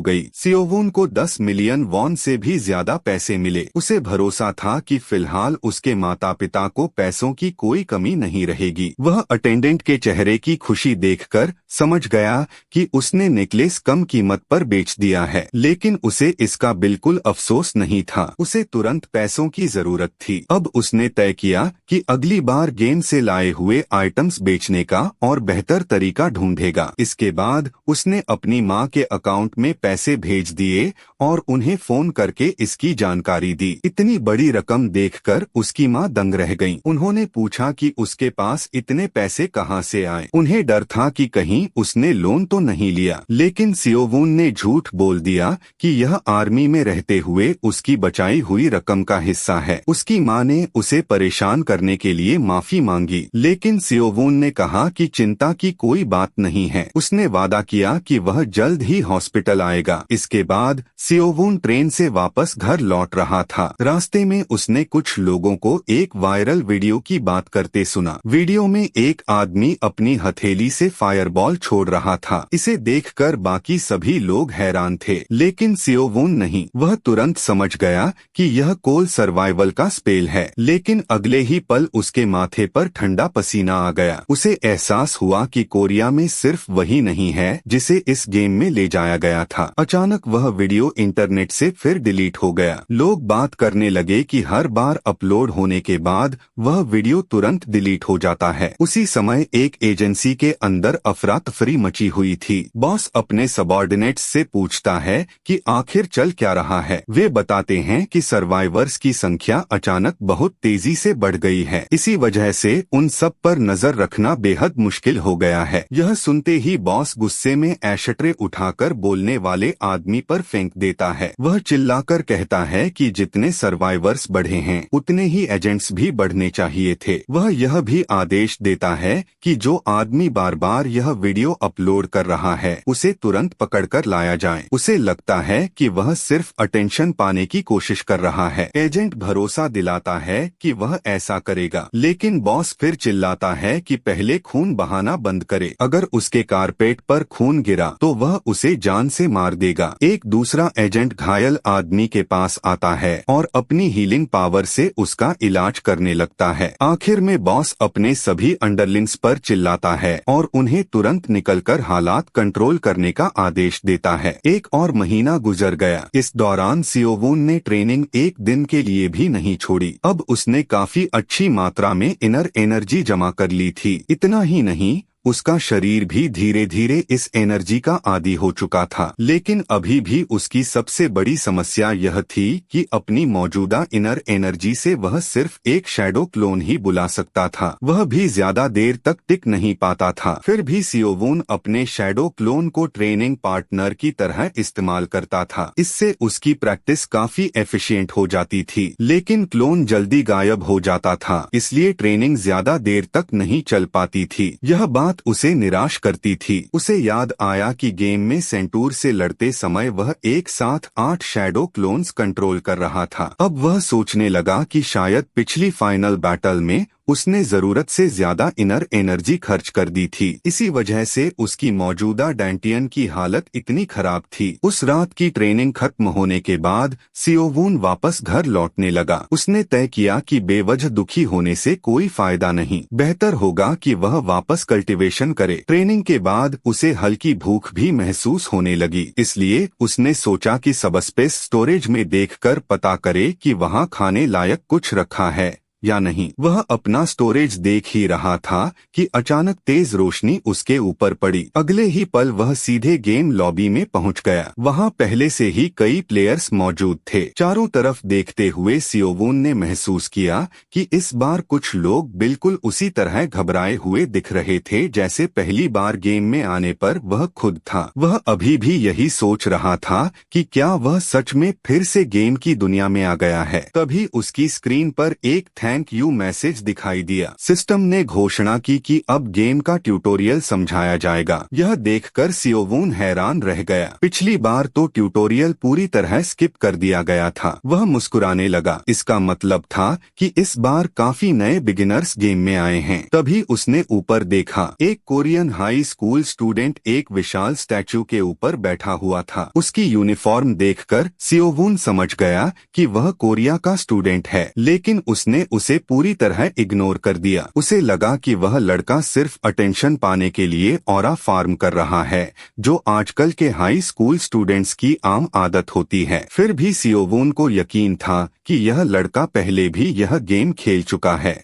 Speaker 1: गई। सियोवून को 10 मिलियन वॉन से भी ज्यादा पैसे मिले। उसे भरोसा था कि फिलहाल उसके माता पिता को पैसों की कोई कमी नहीं रहेगी। वह अटेंडेंट के चेहरे की खुशी देखकर समझ गया कि उसने नेकलेस कम कीमत पर बेच दिया है, लेकिन उसे इसका बिल्कुल अफसोस नहीं था। उसे तुरंत पैसों की जरूरत थी। अब उसने तय किया कि अगली बार गेम से लाए हुए आइटम्स बेचने का और बेहतर तरीका ढूंढेगा। इसके बाद उसने अपनी माँ के अकाउंट में पैसे भेज दिए और उन्हें फोन करके इसकी जानकारी दी। इतनी बड़ी रकम देखकर उसकी माँ दंग रह गईं। उन्होंने पूछा कि उसके पास इतने पैसे कहाँ से आए। उन्हें डर था कि कहीं उसने लोन तो नहीं लिया, लेकिन सियोवून ने झूठ बोल दिया कि यह आर्मी में रहते हुए उसकी बचाई हुई रकम का हिस्सा है। उसकी माँ ने उसे परेशान करने के लिए माफी मांगी, लेकिन सियोवून ने कहा कि चिंता की कोई बात नहीं है। उसने वादा किया कि वह जल्द ही हॉस्पिटल आएगा। इसके बाद सियोवून ट्रेन से वापस घर लौट रहा था। रास्ते में उसने कुछ लोगों को एक वायरल वीडियो की बात करते सुना। वीडियो में एक आदमी अपनी हथेली से फायरबॉल छोड़ रहा था। इसे देखकर बाकी सभी लोग हैरान थे, लेकिन सियोवून नहीं। वह तुरंत समझ गया कि यह कोल सर्वाइवल का स्पेल है, लेकिन अगले ही पल उसके माथे पर ठंडा पसीना आ गया। उसे एहसास हुआ कि कोरिया में सिर्फ वही नहीं है जिसे इस गेम में ले जाया गया था। अचानक वह वीडियो इंटरनेट से फिर डिलीट हो गया। लोग बात करने लगे कि हर बार अपलोड होने के बाद वह वीडियो तुरंत डिलीट हो जाता है। उसी समय एक एजेंसी के अंदर अफरा तफरी मची हुई थी। बॉस अपने सबॉर्डिनेट्स से पूछता है कि आखिर चल क्या रहा है। वे बताते हैं कि सर्वाइवर्स की संख्या अचानक बहुत तेजी से बढ़ गई है। इसी वजह से उन सब पर नजर रखना बेहद मुश्किल हो गया है। यह सुनते ही बॉस गुस्से में एशट्रे उठाकर बोलने वाले आदमी पर फेंक देता है। वह चिल्लाकर कहता है कि जितने सर्वाइवर्स बढ़े हैं उतने ही एजेंट्स भी बढ़ने चाहिए थे। वह यह भी आदेश देता है कि जो आदमी बार बार यह वीडियो अपलोड कर रहा है उसे तुरंत पकड़कर लाया जाए। उसे लगता है कि वह सिर्फ अटेंशन पाने की कोशिश कर रहा है। एजेंट भरोसा दिलाता है कि वह ऐसा करेगा, लेकिन बॉस फिर चिल्लाता है कि पहले खून बहाना बंद करे। अगर उसके कारपेट पर खून गिरा तो वह उसे जान से मार देगा। एक दूसरा एजेंट घायल आदमी के पास आता है और अपनी हीलिंग पावर से उसका इलाज करने लगता है। आखिर में बॉस अपने सभी अंडरलिंग्स पर चिल्लाता है और उन्हें तुरंत निकलकर हालात कंट्रोल करने का आदेश देता है। एक और महीना गुजर गया। इस दौरान सियोवून ने ट्रेनिंग एक दिन के लिए भी नहीं छोड़ी। अब उसने काफी अच्छी मात्रा मात्रा में इनर एनर्जी जमा कर ली थी। इतना ही नहीं, उसका शरीर भी धीरे धीरे इस एनर्जी का आदी हो चुका था। लेकिन अभी भी उसकी सबसे बड़ी समस्या यह थी कि अपनी मौजूदा इनर एनर्जी से वह सिर्फ एक शैडो क्लोन ही बुला सकता था। वह भी ज्यादा देर तक टिक नहीं पाता था। फिर भी सियोवून अपने शैडो क्लोन को ट्रेनिंग पार्टनर की तरह इस्तेमाल करता था। इससे उसकी प्रैक्टिस काफी एफिशिएंट हो जाती थी। लेकिन क्लोन जल्दी गायब हो जाता था, इसलिए ट्रेनिंग ज्यादा देर तक नहीं चल पाती थी। यह बात उसे निराश करती थी। उसे याद आया कि गेम में सेंटूर से लड़ते समय वह एक साथ 8 शैडो क्लोन्स कंट्रोल कर रहा था। अब वह सोचने लगा कि शायद पिछली फाइनल बैटल में उसने जरूरत से ज्यादा इनर एनर्जी खर्च कर दी थी। इसी वजह से उसकी मौजूदा डैंटियन की हालत इतनी खराब थी। उस रात की ट्रेनिंग खत्म होने के बाद सियोवून वापस घर लौटने लगा। उसने तय किया कि बेवजह दुखी होने से कोई फायदा नहीं, बेहतर होगा कि वह वापस कल्टीवेशन करे। ट्रेनिंग के बाद उसे हल्की भूख भी महसूस होने लगी, इसलिए उसने सोचा कि सबस्पेस स्टोरेज में देखकर पता करे कि वहां खाने लायक कुछ रखा है या नहीं। वह अपना स्टोरेज देख ही रहा था कि अचानक तेज रोशनी उसके ऊपर पड़ी। अगले ही पल वह सीधे गेम लॉबी में पहुंच गया। वहां पहले से ही कई प्लेयर्स मौजूद थे। चारों तरफ देखते हुए सियोवून ने महसूस किया कि इस बार कुछ लोग बिल्कुल उसी तरह घबराए हुए दिख रहे थे जैसे पहली बार गेम में आने पर वह खुद था। वह अभी भी यही सोच रहा था कि क्या वह सच में फिर से गेम की दुनिया में आ गया है। तभी उसकी स्क्रीन पर एक थैंक यू मैसेज दिखाई दिया। सिस्टम ने घोषणा की कि अब गेम का ट्यूटोरियल समझाया जाएगा। यह देखकर सियोवून हैरान रह गया। पिछली बार तो ट्यूटोरियल पूरी तरह स्किप कर दिया गया था। वह मुस्कुराने लगा। इसका मतलब था कि इस बार काफी नए बिगिनर्स गेम में आए हैं। तभी उसने ऊपर देखा। एक कोरियन हाई स्कूल स्टूडेंट एक विशाल स्टैचू के ऊपर बैठा हुआ था। उसकी यूनिफॉर्म देखकर सियोवून समझ गया कि वह कोरिया का स्टूडेंट है, लेकिन उसने उसे पूरी तरह इग्नोर कर दिया। उसे लगा कि वह लड़का सिर्फ अटेंशन पाने के लिए ऑरा फार्म कर रहा है, जो आजकल के हाई स्कूल स्टूडेंट्स की आम आदत होती है। फिर भी सियोवून को यकीन था कि यह लड़का पहले भी यह गेम खेल चुका है।